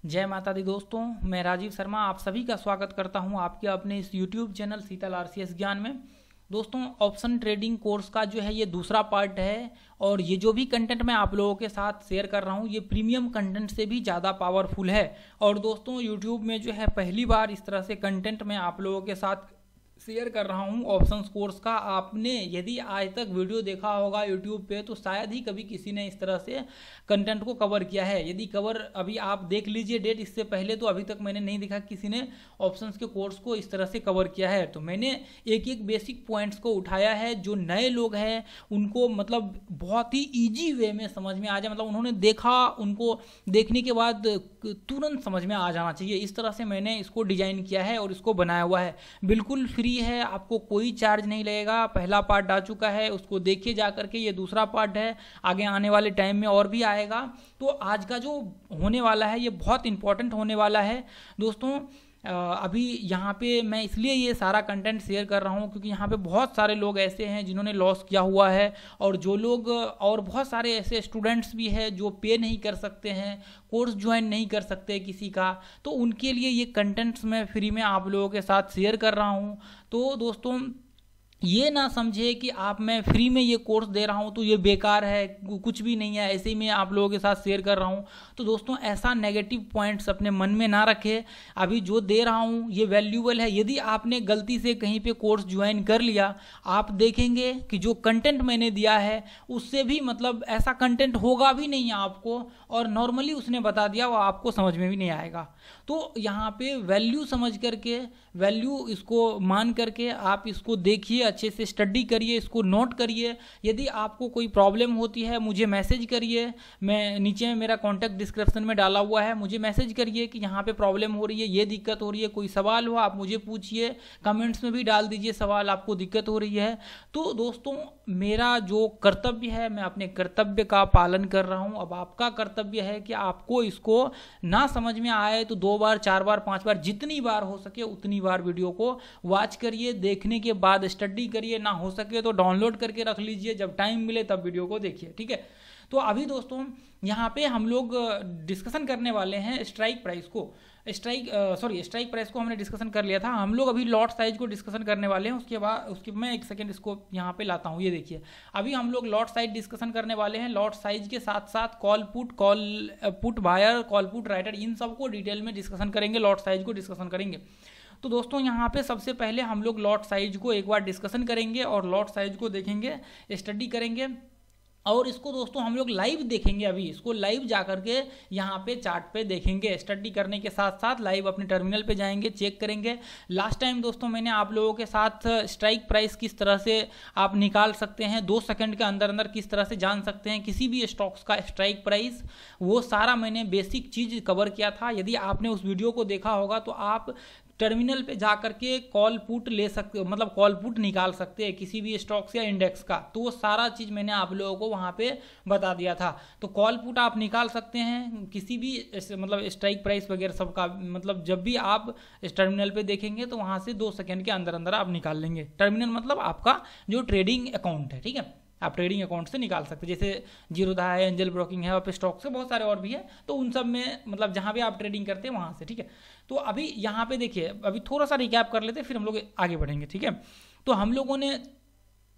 जय माता दी दोस्तों, मैं राजीव शर्मा आप सभी का स्वागत करता हूं आपके अपने इस YouTube चैनल शीतल RCS ज्ञान में। दोस्तों, ऑप्शन ट्रेडिंग कोर्स का जो है ये दूसरा पार्ट है और ये जो भी कंटेंट मैं आप लोगों के साथ शेयर कर रहा हूँ ये प्रीमियम कंटेंट से भी ज़्यादा पावरफुल है। और दोस्तों, YouTube में जो है पहली बार इस तरह से कंटेंट मैं आप लोगों के साथ शेयर कर रहा हूँ ऑप्शंस कोर्स का। आपने यदि आज तक वीडियो देखा होगा यूट्यूब पे तो शायद ही कभी किसी ने इस तरह से कंटेंट को कवर किया है। यदि कवर अभी आप देख लीजिए डेट, इससे पहले तो अभी तक मैंने नहीं देखा किसी ने ऑप्शंस के कोर्स को इस तरह से कवर किया है। तो मैंने एक एक बेसिक पॉइंट्स को उठाया है जो नए लोग हैं उनको मतलब बहुत ही ईजी वे में समझ में आ जाए, मतलब उन्होंने देखा, उनको देखने के बाद तुरंत समझ में आ जाना चाहिए। इस तरह से मैंने इसको डिजाइन किया है और इसको बनाया हुआ है। बिल्कुल फ्री है, आपको कोई चार्ज नहीं लगेगा। पहला पार्ट आ चुका है, उसको देखिए जा करके। ये दूसरा पार्ट है, आगे आने वाले टाइम में और भी आएगा। तो आज का जो होने वाला है ये बहुत इंपॉर्टेंट होने वाला है दोस्तों। अभी यहाँ पे मैं इसलिए ये सारा कंटेंट शेयर कर रहा हूँ क्योंकि यहाँ पे बहुत सारे लोग ऐसे हैं जिन्होंने लॉस किया हुआ है और जो लोग और बहुत सारे ऐसे स्टूडेंट्स भी हैं जो पे नहीं कर सकते हैं, कोर्स ज्वाइन नहीं कर सकते किसी का। तो उनके लिए ये कंटेंट्स मैं फ्री में आप लोगों के साथ शेयर कर रहा हूँ। तो दोस्तों, ये ना समझे कि आप मैं फ्री में ये कोर्स दे रहा हूँ तो ये बेकार है, कुछ भी नहीं है, ऐसे ही मैं आप लोगों के साथ शेयर कर रहा हूँ। तो दोस्तों, ऐसा नेगेटिव पॉइंट्स अपने मन में ना रखें। अभी जो दे रहा हूँ ये वैल्यूबल है। यदि आपने गलती से कहीं पे कोर्स ज्वाइन कर लिया, आप देखेंगे कि जो कंटेंट मैंने दिया है उससे भी मतलब ऐसा कंटेंट होगा भी नहीं आपको, और नॉर्मली उसने बता दिया वो आपको समझ में भी नहीं आएगा। तो यहाँ पे वैल्यू समझ करके, वैल्यू इसको मान करके आप इसको देखिए, अच्छे से स्टडी करिए, इसको नोट करिए। यदि आपको कोई प्रॉब्लम होती है मुझे मैसेज करिए, मैं नीचे में मेरा कॉन्टैक्ट डिस्क्रिप्शन में डाला हुआ है, मुझे मैसेज करिए कि यहाँ पे प्रॉब्लम हो रही है, ये दिक्कत हो रही है। कोई सवाल हो आप मुझे पूछिए, कमेंट्स में भी डाल दीजिए सवाल, आपको दिक्कत हो रही है। तो दोस्तों, मेरा जो कर्तव्य है मैं अपने कर्तव्य का पालन कर रहा हूँ। अब आपका कर्तव्य है कि आपको इसको ना समझ में आए तो 2 बार 4 बार 5 बार जितनी बार हो सके उतनी बार वीडियो को वॉच करिए, देखने के बाद स्टडी करिए, ना हो सके तो डाउनलोड करके रख लीजिए, जब टाइम मिले तब वीडियो को देखिए, ठीक है। तो अभी दोस्तों यहाँ पे हम लोग डिस्कशन करने वाले हैं स्ट्राइक प्राइस को। स्ट्राइक प्राइस को हमने डिस्कशन कर लिया था। हम लोग अभी लॉट साइज को डिस्कशन करने वाले हैं। उसके बाद मैं एक सेकंड इसको यहाँ पे लाता हूँ। ये देखिए, अभी हम लोग लॉट साइज डिस्कशन करने वाले हैं। लॉट साइज के साथ साथ call put buyer, call put writer, इन सबको डिटेल में डिस्कशन करेंगे, लॉट साइज को डिस्कशन करेंगे। तो दोस्तों, यहाँ पे सबसे पहले हम लोग लॉट साइज को एक बार डिस्कशन करेंगे और लॉट साइज को देखेंगे, स्टडी करेंगे और इसको दोस्तों हम लोग लाइव देखेंगे। अभी इसको लाइव जा करके यहाँ पे चार्ट पे देखेंगे। स्टडी करने के साथ साथ लाइव अपने टर्मिनल पे जाएंगे, चेक करेंगे। लास्ट टाइम दोस्तों मैंने आप लोगों के साथ स्ट्राइक प्राइस किस तरह से आप निकाल सकते हैं, 2 सेकंड के अंदर अंदर किस तरह से जान सकते हैं किसी भी स्टॉक्स का स्ट्राइक प्राइस, वो सारा मैंने बेसिक चीज़ कवर किया था। यदि आपने उस वीडियो को देखा होगा तो आप टर्मिनल पे जा करके कॉल पुट ले सकते हो, मतलब कॉल पुट निकाल सकते हैं किसी भी स्टॉक्स या इंडेक्स का। तो वो सारा चीज़ मैंने आप लोगों को वहाँ पे बता दिया था। तो कॉल पुट आप निकाल सकते हैं किसी भी मतलब स्ट्राइक प्राइस वगैरह सब का, मतलब जब भी आप इस टर्मिनल पे देखेंगे तो वहाँ से 2 सेकंड के अंदर अंदर आप निकाल लेंगे। टर्मिनल मतलब आपका जो ट्रेडिंग अकाउंट है, ठीक है, आप ट्रेडिंग अकाउंट से निकाल सकते हैं। जैसे जीरोधा है, एंजल ब्रोकिंग है, और स्टॉक्स है, बहुत सारे और भी है। तो उन सब में मतलब जहाँ भी आप ट्रेडिंग करते हैं वहाँ से, ठीक है। तो अभी यहाँ पे देखिए, अभी थोड़ा सा रिकैप कर लेते हैं फिर हम लोग आगे बढ़ेंगे, ठीक है। तो हम लोगों ने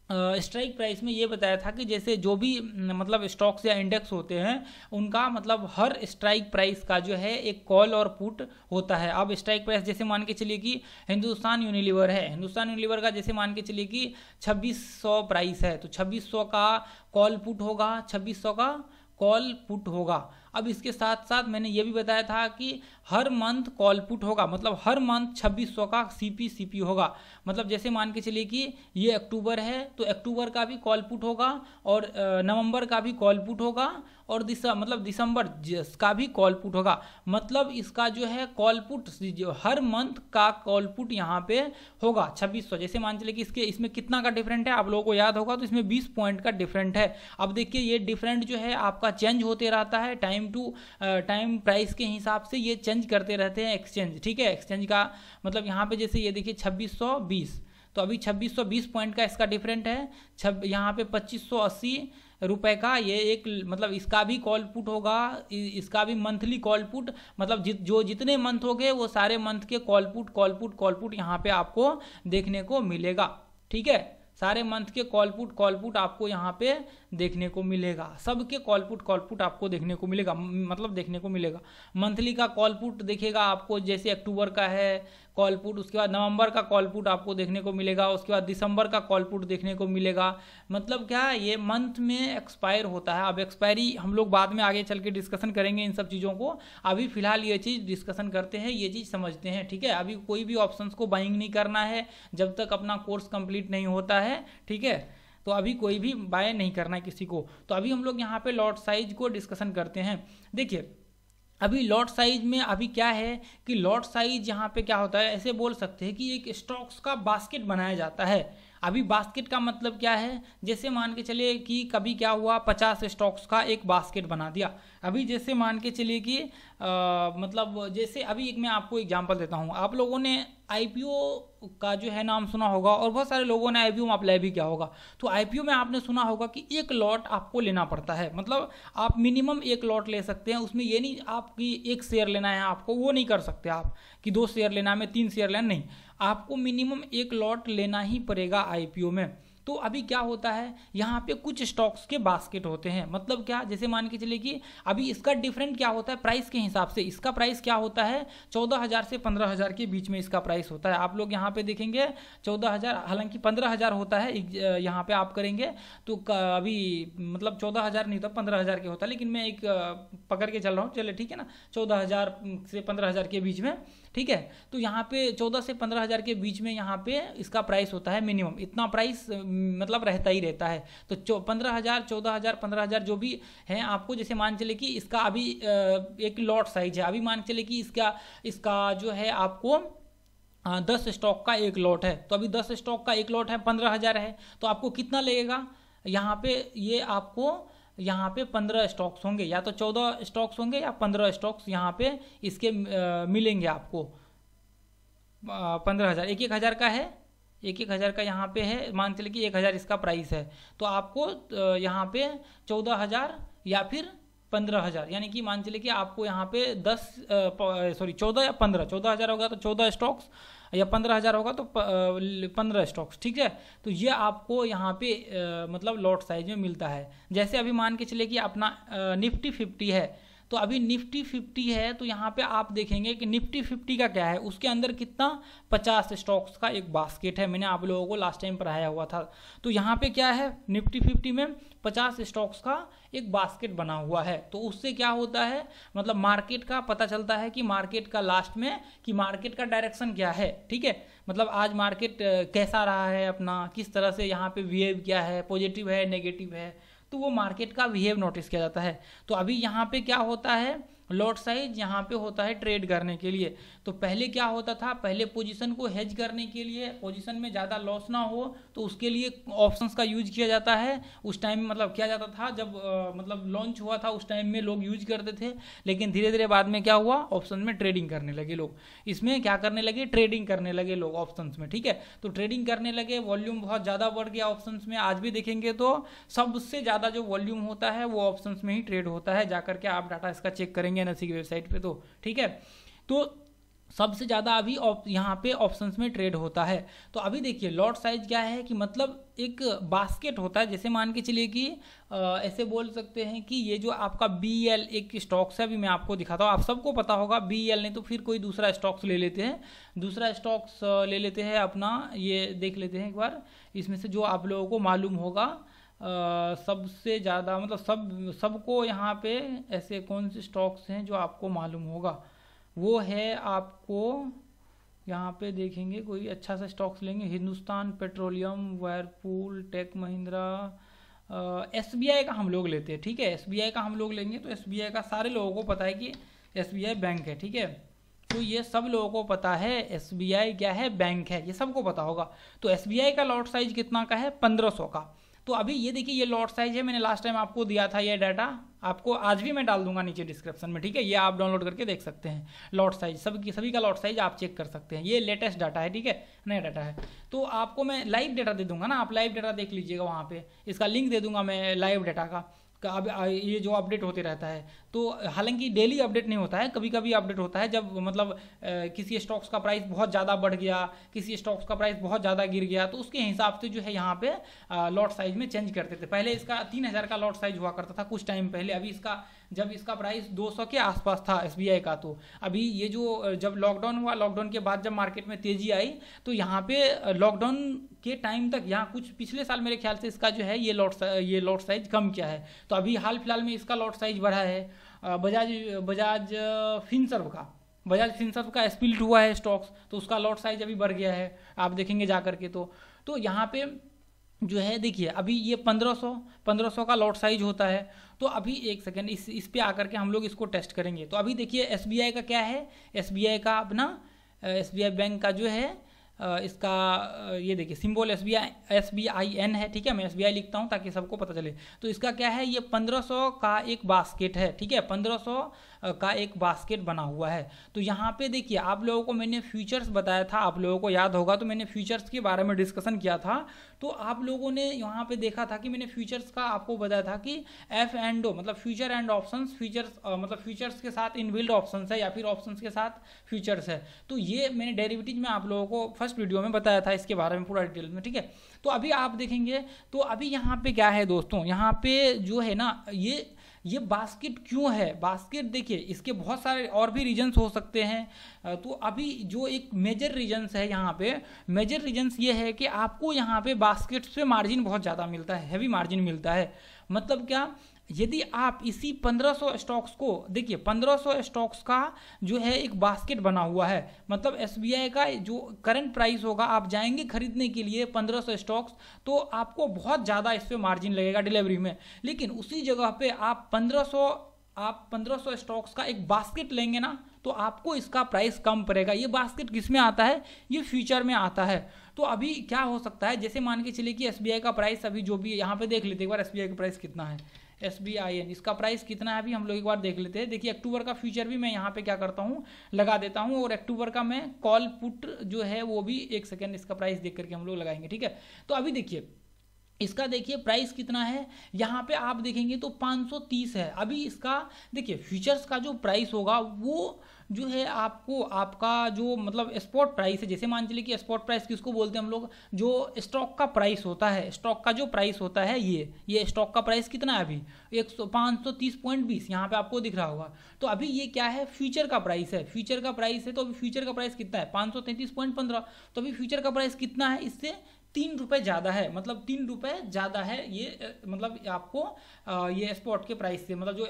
स्ट्राइक प्राइस में ये बताया था कि जैसे जो भी मतलब स्टॉक्स या इंडेक्स होते हैं उनका मतलब हर स्ट्राइक प्राइस का जो है एक कॉल और पुट होता है। अब स्ट्राइक प्राइस जैसे मान के चलिए कि हिंदुस्तान यूनिलीवर है, हिंदुस्तान यूनिलीवर का जैसे मान के चलिए कि 2600 प्राइस है, तो 2600 का कॉल पुट होगा, 2600 का कॉल पुट होगा। अब इसके साथ साथ मैंने ये भी बताया था कि हर मंथ कॉल पुट होगा, मतलब हर मंथ 2600 का सीपी होगा। मतलब जैसे मान के चलिए कि ये अक्टूबर है तो अक्टूबर का भी कॉल पुट होगा और नवंबर का भी कॉल पुट होगा और दिसंबर का भी कॉल पुट होगा। मतलब इसका जो है कॉल पुट जो हर मंथ का कॉल पुट यहाँ पे होगा 2600। जैसे मान चलिए कि इसमें कितना का डिफरेंट है आप लोगों को याद होगा, तो इसमें 20 पॉइंट का डिफरेंट है। अब देखिए ये डिफरेंट जो है आपका चेंज होते रहता है, टाइम प्राइस के हिसाब से ये चेंज करते रहते हैं एक्सचेंज, ठीक है। एक्सचेंज का मतलब यहाँ पे जैसे ये देखिए 2620, तो अभी 2620 पॉइंट का इसका डिफरेंट है। यहाँ पे 2580 रुपए का ये एक मतलब इसका भी कॉल पुट होगा, इसका भी मंथली कॉल पुट, मतलब जो जितने मंथ हो गए वो सारे मंथ के कॉल पुट यहाँ पे आपको देखने को मिलेगा। ठीक है, सारे मंथ के कॉल पुट आपको यहाँ पे देखने को मिलेगा, सबके कॉल पुट आपको देखने को मिलेगा, मतलब देखने को मिलेगा। मंथली का कॉल पुट देखेगा आपको, जैसे अक्टूबर का है कॉल पुट, उसके बाद नवंबर का कॉल पुट आपको देखने को मिलेगा, उसके बाद दिसंबर का कॉल पुट देखने को मिलेगा। मतलब क्या, ये मंथ में एक्सपायर होता है। अब एक्सपायरी हम लोग बाद में आगे चल के डिस्कशन करेंगे इन सब चीज़ों को, अभी फिलहाल ये चीज़ डिस्कशन करते हैं, ये चीज़ समझते हैं। ठीक है, अभी कोई भी ऑप्शंस को बाइंग नहीं करना है जब तक अपना कोर्स कंप्लीट नहीं होता है। ठीक है, तो अभी कोई भी बाय नहीं करना है किसी को। तो अभी हम लोग यहाँ पे लॉट साइज को डिस्कशन करते हैं। देखिए अभी लॉट साइज में अभी क्या है कि लॉट साइज यहाँ पे क्या होता है, ऐसे बोल सकते हैं कि एक स्टॉक्स का बास्केट बनाया जाता है। अभी बास्केट का मतलब क्या है, जैसे मान के चलिए कि कभी क्या हुआ 50 स्टॉक्स का एक बास्केट बना दिया। अभी जैसे मान के चलिए कि मतलब जैसे अभी एक मैं आपको एग्जांपल देता हूँ, आप लोगों ने आईपीओ का जो है नाम सुना होगा और बहुत सारे लोगों ने आईपीओ में अप्लाई भी किया होगा। तो आईपीओ में आपने सुना होगा कि एक लॉट आपको लेना पड़ता है, मतलब आप मिनिमम एक लॉट ले सकते हैं। उसमें ये नहीं आपकी एक शेयर लेना है आपको, वो नहीं कर सकते आप कि 2 शेयर लेना है, 3 शेयर लेना, नहीं, आपको मिनिमम एक लॉट लेना ही पड़ेगा आईपीओ में। तो अभी क्या होता है, यहाँ पे कुछ स्टॉक्स के बास्केट होते हैं। मतलब क्या, जैसे मान के चलिए कि अभी इसका डिफरेंट क्या होता है प्राइस के हिसाब से, इसका प्राइस क्या होता है 14,000 से 15,000 के बीच में इसका प्राइस होता है। आप लोग यहाँ पे देखेंगे 14,000, हालांकि 15,000 होता है यहाँ पे आप करेंगे तो अभी मतलब 14,000 नहीं होता, 15,000 के होता है, लेकिन मैं एक पकड़ के चल रहा हूँ, चले ठीक है ना, 14,000 से 15,000 के बीच में। ठीक है, तो यहाँ पे 14 से 15,000 के बीच में यहाँ पे इसका प्राइस होता है मिनिमम, इतना प्राइस मतलब रहता ही रहता है। तो 15,000, 14,000, 15,000 जो भी है आपको, जैसे मान चले कि इसका अभी एक लॉट साइज है, अभी मान चले कि इसका जो है आपको 10 स्टॉक का एक लॉट है। तो अभी 10 स्टॉक का एक लॉट है, 15,000 है, तो आपको कितना लगेगा यहाँ पे, ये आपको यहाँ पे 15 स्टॉक्स होंगे, या तो 14 स्टॉक्स होंगे या 15 स्टॉक्स यहाँ पे इसके मिलेंगे आपको। 15,000 एक 1,000 का है, 1,000 का यहाँ पे है, मान चले कि 1,000 इसका प्राइस है, तो आपको यहाँ पे 14,000 या फिर 15,000, यानी कि मान चले कि आपको यहाँ पे 14 या 15, 14,000 होगा तो 14 स्टॉक्स, या 15,000 होगा तो 15 स्टॉक्स। ठीक है, तो ये आपको यहाँ पे मतलब लॉट साइज में मिलता है। जैसे अभी मान के चले कि अपना निफ्टी 50 है, तो अभी निफ्टी 50 है, तो यहाँ पे आप देखेंगे कि निफ्टी 50 का क्या है, उसके अंदर कितना 50 स्टॉक्स का एक बास्केट है। मैंने आप लोगों को लास्ट टाइम पढ़ाया हुआ था। तो यहाँ पे क्या है, निफ्टी 50 में 50 स्टॉक्स का एक बास्केट बना हुआ है। तो उससे क्या होता है, मतलब मार्केट का पता चलता है कि मार्केट का लास्ट में कि मार्केट का डायरेक्शन क्या है। ठीक है, मतलब आज मार्केट कैसा रहा है अपना, किस तरह से यहाँ पे बिहेव किया है, पॉजिटिव है नेगेटिव है, तो वो मार्केट का बिहेव नोटिस किया जाता है। तो अभी यहाँ पे क्या होता है, लॉट साइज यहाँ पे होता है ट्रेड करने के लिए। तो पहले क्या होता था, पहले पोजीशन को हेज करने के लिए, पोजीशन में ज़्यादा लॉस ना हो तो उसके लिए ऑप्शंस का यूज किया जाता है। उस टाइम मतलब किया जाता था जब मतलब लॉन्च हुआ था, उस टाइम में लोग यूज करते थे। लेकिन धीरे धीरे बाद में क्या हुआ, ऑप्शन में ट्रेडिंग करने लगे लोग, इसमें क्या करने लगे, ट्रेडिंग करने लगे लोग ऑप्शंस में। ठीक है, तो ट्रेडिंग करने लगे, वॉल्यूम बहुत ज़्यादा बढ़ गया ऑप्शंस में। आज भी देखेंगे तो सबसे ज़्यादा जो वॉल्यूम होता है वो ऑप्शंस में ही ट्रेड होता है। जाकर के आप डाटा इसका चेक करेंगे एनएसई की वेबसाइट पे। तो ठीक है, तो सबसे ज़्यादा अभी यहाँ पे ऑप्शंस में ट्रेड होता है। तो अभी देखिए लॉट साइज क्या है कि मतलब एक बास्केट होता है। जैसे मान के चलिए कि ऐसे बोल सकते हैं कि ये जो आपका BEL एक स्टॉक्स है, अभी मैं आपको दिखाता हूँ, आप सबको पता होगा BEL, नहीं तो फिर कोई दूसरा स्टॉक्स ले लेते हैं, दूसरा स्टॉक्स ले लेते हैं अपना, ये देख लेते हैं एक बार इसमें से जो आप लोगों को मालूम होगा सबसे ज़्यादा, मतलब सबको यहाँ पे ऐसे कौन से स्टॉक्स हैं जो आपको मालूम होगा, वो है आपको यहाँ पे देखेंगे कोई अच्छा सा स्टॉक्स लेंगे, Hindustan Petroleum, Whirlpool, Tech Mahindra, SBI का हम लोग लेते हैं। ठीक है, SBI का हम लोग लेंगे तो SBI का सारे लोगों को पता है कि SBI बैंक है। ठीक है, तो ये सब लोगों को पता है SBI क्या है, बैंक है, ये सबको पता होगा। तो SBI का लॉट साइज कितना का है, 1500 का। तो अभी ये देखिए ये लॉट साइज है, मैंने लास्ट टाइम आपको दिया था ये डाटा, आपको आज भी मैं डाल दूंगा नीचे डिस्क्रिप्शन में, ठीक है, ये आप डाउनलोड करके देख सकते हैं। लॉट साइज सभी का लॉट साइज आप चेक कर सकते हैं, ये लेटेस्ट डाटा है, ठीक है, नया डाटा है। तो आपको मैं लाइव डाटा दे दूंगा ना, आप लाइव डाटा देख लीजिएगा, वहाँ पे इसका लिंक दे दूंगा मैं लाइव डाटा का। अब ये जो अपडेट होते रहता है, तो हालांकि डेली अपडेट नहीं होता है, कभी कभी अपडेट होता है जब मतलब किसी स्टॉक्स का प्राइस बहुत ज़्यादा बढ़ गया, किसी स्टॉक्स का प्राइस बहुत ज़्यादा गिर गया, तो उसके हिसाब से जो है यहाँ पे लॉट साइज में चेंज करते थे। पहले इसका 3000 का लॉट साइज हुआ करता था कुछ टाइम पहले, अभी इसका जब इसका प्राइस 200 के आसपास था SBI का, तो अभी ये जो जब लॉकडाउन हुआ, लॉकडाउन के बाद जब मार्केट में तेजी आई, तो यहाँ पे लॉकडाउन के टाइम तक यहाँ कुछ पिछले साल मेरे ख्याल से इसका जो है ये लॉट साइज कम किया है। तो अभी हाल फिलहाल में इसका लॉट साइज बढ़ा है। बजाज फिनसर्व का स्प्लिट हुआ है स्टॉक्स, तो उसका लॉट साइज अभी बढ़ गया है, आप देखेंगे जा करके। तो यहाँ पे जो है देखिए अभी ये 1500 का लॉट साइज होता है। तो अभी एक सेकेंड इस पे आकर के हम लोग इसको टेस्ट करेंगे। तो अभी देखिए SBI का क्या है, SBI का अपना SBI बैंक का जो है इसका ये देखिए सिंबल SBIN है, ठीक है, मैं SBI लिखता हूँ ताकि सबको पता चले। तो इसका क्या है, ये 1500 का एक बास्केट है, ठीक है, 1500 का एक बास्केट बना हुआ है। तो यहाँ पे देखिए आप लोगों को मैंने फ्यूचर्स बताया था, आप लोगों को याद होगा, तो मैंने फ्यूचर्स के बारे में डिस्कशन किया था। तो आप लोगों ने यहाँ पे देखा था कि मैंने फ्यूचर्स का आपको बताया था कि F&O मतलब फ्यूचर एंड ऑप्शंस, फ्यूचर्स मतलब फ्यूचर्स के साथ इनबिल्ड ऑप्शंस है या फिर ऑप्शंस के साथ फ्यूचर्स है। तो ये मैंने डेरिवेटिव में आप लोगों को फर्स्ट वीडियो में बताया था इसके बारे में पूरा डिटेल में, ठीक है। तो अभी आप देखेंगे, तो अभी यहाँ पे क्या है दोस्तों, यहाँ पे जो है ना ये बास्केट क्यों है, बास्केट देखिए इसके बहुत सारे और भी रीजन्स हो सकते हैं। तो अभी जो एक मेजर रीजन्स है, यहाँ पे मेजर रीजन्स ये है कि आपको यहाँ पे बास्केट्स पे मार्जिन बहुत ज़्यादा मिलता है, हैवी मार्जिन मिलता है। मतलब क्या, यदि आप इसी 1500 स्टॉक्स को देखिए, 1500 स्टॉक्स का जो है एक बास्केट बना हुआ है, मतलब SBI का जो करंट प्राइस होगा, आप जाएंगे खरीदने के लिए 1500 स्टॉक्स, तो आपको बहुत ज़्यादा इस पे मार्जिन लगेगा डिलीवरी में। लेकिन उसी जगह पे आप 1500 स्टॉक्स का एक बास्केट लेंगे ना, तो आपको इसका प्राइस कम पड़ेगा। ये बास्केट किस में आता है, ये फ्यूचर में आता है। तो अभी क्या हो सकता है, जैसे मान के चले कि SBI का प्राइस अभी जो भी यहाँ पे देख लेते एक बार, SBI का प्राइस कितना है, SBIN इसका प्राइस कितना है अभी हम लोग एक बार देख लेते हैं। देखिए अक्टूबर का फ्यूचर भी मैं यहाँ पे क्या करता हूँ, लगा देता हूँ, और अक्टूबर का मैं कॉल पुट जो है वो भी एक सेकेंड इसका प्राइस देख करके हम लोग लगाएंगे, ठीक है। तो अभी देखिए इसका देखिए प्राइस कितना है, यहाँ पे आप देखेंगे तो 530 है। अभी इसका देखिए फ्यूचर्स का जो प्राइस होगा वो जो है आपको आपका जो मतलब स्पॉट प्राइस है, जैसे मान चलिए कि स्पॉट प्राइस किसको बोलते हैं हम लोग, जो स्टॉक का प्राइस होता है, स्टॉक का जो प्राइस होता है ये स्टॉक का प्राइस कितना है अभी 530.20 यहाँ पे आपको दिख रहा होगा। तो अभी ये क्या है, फ्यूचर का प्राइस है, फ्यूचर का प्राइस है। तो अभी फ्यूचर का प्राइस कितना है 533.15। तो अभी फ्यूचर का प्राइस कितना है, इससे 3 रुपये ज़्यादा है, मतलब 3 रुपये ज़्यादा है ये, मतलब आपको ये स्पॉट के प्राइस से, मतलब जो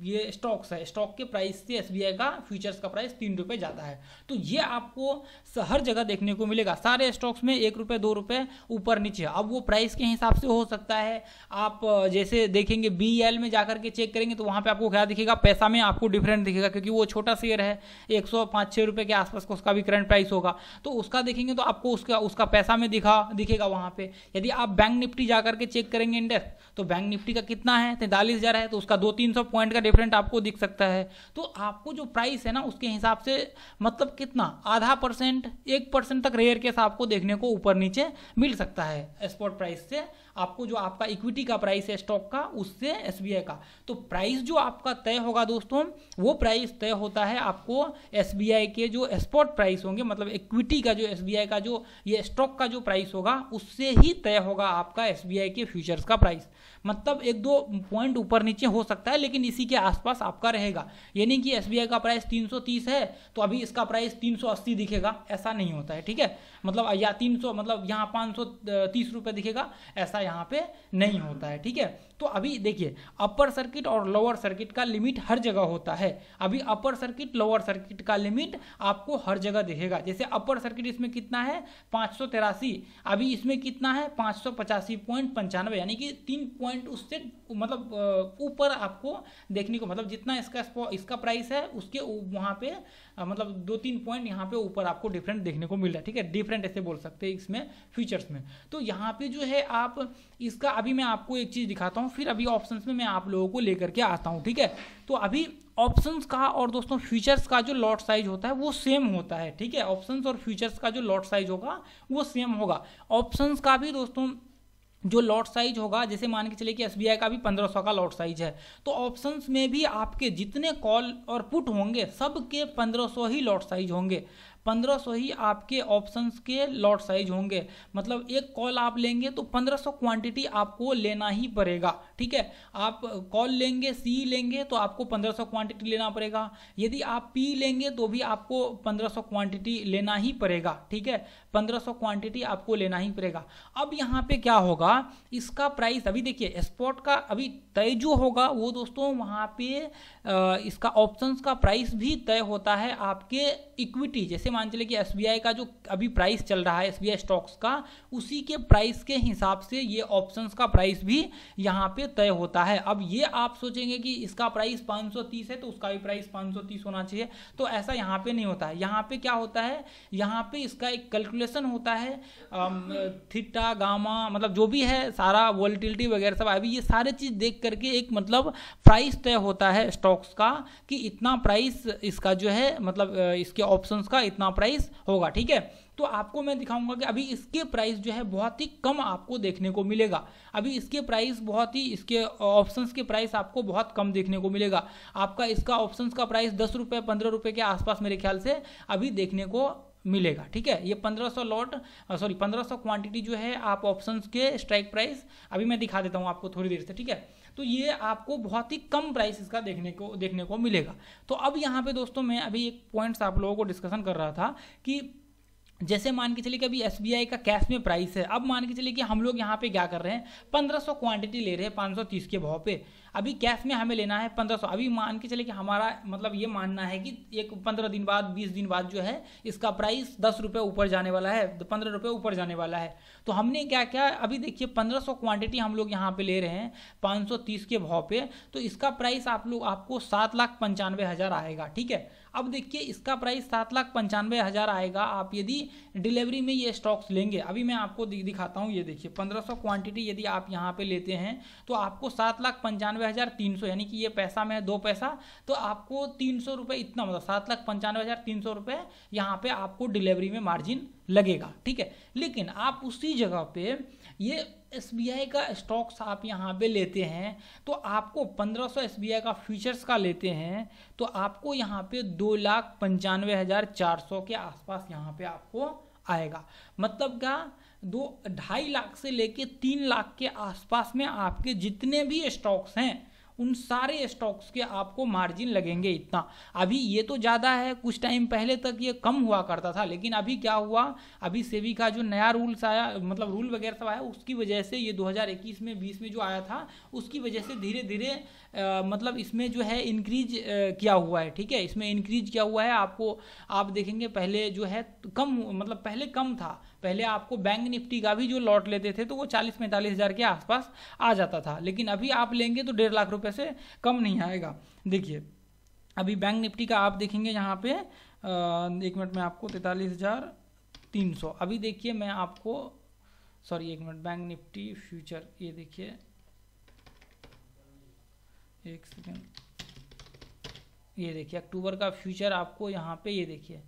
ये स्टॉक्स है, स्टॉक के प्राइस से SBI का फ्यूचर्स का प्राइस 3 रुपये ज़्यादा है। तो ये आपको हर जगह देखने को मिलेगा, सारे स्टॉक्स में 1 रुपये 2 रुपये ऊपर नीचे। अब वो प्राइस के हिसाब से हो सकता है, आप जैसे देखेंगे BEL में जाकर के चेक करेंगे तो वहाँ पर आपको क्या दिखेगा, पैसा में आपको डिफरेंट दिखेगा, क्योंकि वो छोटा शेयर है, 105-6 रुपये के आसपास का उसका भी करंट प्राइस होगा। तो उसका देखेंगे तो आपको उसका पैसा में दिखेगा वहां पे। यदि आप बैंक निफ्टी जाकर के चेक करेंगे इंडेक्स, तो बैंक निफ्टी का कितना है 43,000 है, तो उसका 200-300 पॉइंट का डिफरेंट आपको दिख सकता है। तो आपको जो प्राइस है ना उसके हिसाब से मतलब कितना, 0.5% 1% तक रेयर केस आपको देखने को ऊपर नीचे मिल सकता है स्पॉट प्राइस से, आपको जो आपका इक्विटी का प्राइस है स्टॉक का उससे SBI का। तो प्राइस जो आपका तय होगा दोस्तों, वो प्राइस तय होता है आपको SBI के जो स्पॉट प्राइस होंगे, मतलब इक्विटी का जो SBI का जो ये स्टॉक का जो प्राइस होगा उससे ही तय होगा आपका SBI के फ्यूचर्स का प्राइस। मतलब 1-2 पॉइंट ऊपर नीचे हो सकता है, लेकिन इसी के आसपास आपका रहेगा। ये नहीं कि SBI का प्राइस 330 है तो अभी इसका प्राइस 380 दिखेगा, ऐसा नहीं होता है, ठीक है। मतलब या 300 मतलब यहाँ 530 रुपये दिखेगा, ऐसा यहाँ पे नहीं होता है, ठीक है। तो अभी देखिए अपर सर्किट और लोअर सर्किट का लिमिट हर जगह होता है। अभी अपर सर्किट लोअर सर्किट का लिमिट आपको हर जगह दिखेगा। जैसे अपर सर्किट इसमें कितना है 583, अभी इसमें कितना है 585.95, यानी कि 3 पॉइंट उससे मतलब ऊपर आपको देखने को, मतलब जितना इसका प्राइस है उसके वहाँ पे मतलब 2-3 पॉइंट यहाँ पे ऊपर आपको डिफरेंट देखने को मिल रहा है, ठीक है। डिफरेंट ऐसे बोल सकते हैं इसमें फ्यूचर्स में। तो यहाँ पे जो है आप इसका अभी मैं आपको एक चीज़ दिखाता हूँ, फिर अभी ऑप्शंस में मैं आप लोगों को लेकर के आता हूँ, ठीक है। तो अभी ऑप्शंस का और दोस्तों फ्यूचर्स का जो लॉट साइज होता है वो सेम होता है, ठीक है। ऑप्शंस और फ्यूचर्स का जो लॉट साइज होगा वो सेम होगा। ऑप्शंस का भी दोस्तों जो लॉट साइज होगा, जैसे मान के चलिए कि एसबीआई का भी 1500 का लॉट साइज है, तो ऑप्शंस में भी आपके जितने कॉल और पुट होंगे सब के 1500 ही लॉट साइज होंगे, 1500 ही आपके ऑप्शंस के लॉट साइज होंगे। मतलब एक कॉल आप लेंगे तो 1500 क्वांटिटी आपको लेना ही पड़ेगा, ठीक है। आप कॉल लेंगे, सी लेंगे तो आपको 1500 क्वांटिटी लेना पड़ेगा। यदि आप पी लेंगे तो भी आपको 1500 क्वांटिटी लेना ही पड़ेगा, ठीक है। 1500 क्वांटिटी आपको लेना ही पड़ेगा। अब यहाँ पे क्या होगा, इसका प्राइस अभी देखिए स्पॉट का अभी तय जो होगा वो दोस्तों वहाँ पे इसका ऑप्शंस का प्राइस भी तय होता है आपके इक्विटी, जैसे मान चले कि एसबीआई का जो अभी प्राइस चल रहा है एसबीआई स्टॉक्स का, उसी के प्राइस के हिसाब से ये ऑप्शंस का प्राइस भी यहाँ पे तय होता है। अब ये आप सोचेंगे कि इसका प्राइस 530 है तो उसका भी प्राइस 530 होना चाहिए, तो ऐसा यहाँ पे नहीं होता है। यहाँ पे क्या होता है, यहाँ पे इसका एक कैलकुलेशन होता है, थीटा गामा मतलब जो भी है सारा वोलेटिलिटी वगैरह सब, अभी ये सारे चीज देख करके एक मतलब प्राइस तय होता है स्टॉक्स का कि इतना प्राइस इसका जो है मतलब इसके ऑप्शंस का इतना प्राइस होगा, ठीक है। तो आपको मैं दिखाऊंगा कि अभी इसके प्राइस जो है बहुत ही कम आपको देखने को मिलेगा। अभी इसके प्राइस बहुत ही, इसके ऑप्शंस के प्राइस आपको बहुत कम देखने को मिलेगा। आपका इसका ऑप्शंस का प्राइस 10 रुपये 15 रुपये के आसपास मेरे ख्याल से अभी देखने को मिलेगा, ठीक है। ये 1500 क्वांटिटी जो है आप ऑप्शंस के स्ट्राइक प्राइस अभी मैं दिखा देता हूँ आपको थोड़ी देर से, ठीक है। तो ये आपको बहुत ही कम प्राइस इसका देखने को मिलेगा। तो अब यहाँ पे दोस्तों मैं अभी एक पॉइंट्स आप लोगों को डिस्कशन कर रहा था कि जैसे मान के चलिए कि अभी एसबीआई का कैश में प्राइस है, अब मान के चलिए कि हम लोग यहाँ पे क्या कर रहे हैं 1500 क्वांटिटी ले रहे हैं 530 के भाव पे, अभी कैश में हमें लेना है 1500। अभी मान के चलिए कि हमारा मतलब ये मानना है कि एक 15 दिन बाद 20 दिन बाद जो है इसका प्राइस 10 रुपये ऊपर जाने वाला है, 15 रुपये ऊपर जाने वाला है। तो हमने क्या क्या अभी देखिए 1500 क्वांटिटी हम लोग यहाँ पे ले रहे हैं 530 के भाव पे, तो इसका प्राइस आपको 7,95,000 आएगा, ठीक है। अब देखिए इसका प्राइस 7,95,000 आएगा आप यदि डिलीवरी में ये स्टॉक्स लेंगे। अभी मैं आपको दिखाता हूँ, ये देखिए 1500 क्वांटिटी यदि आप यहाँ पे लेते हैं तो आपको 7,95,300 यानी कि ये पैसा में 2 पैसा, तो आपको 300 रुपये इतना मतलब 7,95,300 रुपये यहाँ पे आपको डिलीवरी में मार्जिन लगेगा, ठीक है। लेकिन आप उसी जगह पे ये एसबीआई का स्टॉक्स आप यहाँ पे लेते हैं तो आपको 1500 एसबीआई का फ्यूचर्स का लेते हैं तो आपको यहाँ पे 2,95,400 के आसपास यहाँ पे आपको आएगा। मतलब क्या 2-2.5 लाख से लेके 3 लाख के आसपास में आपके जितने भी स्टॉक्स हैं उन सारे स्टॉक्स के आपको मार्जिन लगेंगे इतना। अभी ये तो ज़्यादा है, कुछ टाइम पहले तक ये कम हुआ करता था, लेकिन अभी क्या हुआ, अभी सेबी का जो नया रूल्स आया मतलब रूल वगैरह सब आया उसकी वजह से ये 2021 में 20 में जो आया था उसकी वजह से धीरे धीरे मतलब इसमें जो है इंक्रीज किया हुआ है, ठीक है। इसमें इंक्रीज किया हुआ है, आपको आप देखेंगे पहले जो है कम मतलब पहले कम था, पहले आपको बैंक निफ्टी का भी जो लॉट लेते थे तो वो 40-45 हज़ार के आसपास आ जाता था, लेकिन अभी आप लेंगे तो 1.5 लाख रुपए से कम नहीं आएगा। देखिए अभी बैंक निफ्टी का आप देखेंगे यहाँ पे 1 मिनट में आपको 43,300, अभी देखिए मैं आपको 1 मिनट बैंक निफ्टी फ्यूचर, ये देखिए 1 सेकेंड, ये देखिए अक्टूबर का फ्यूचर आपको यहाँ पे ये देखिए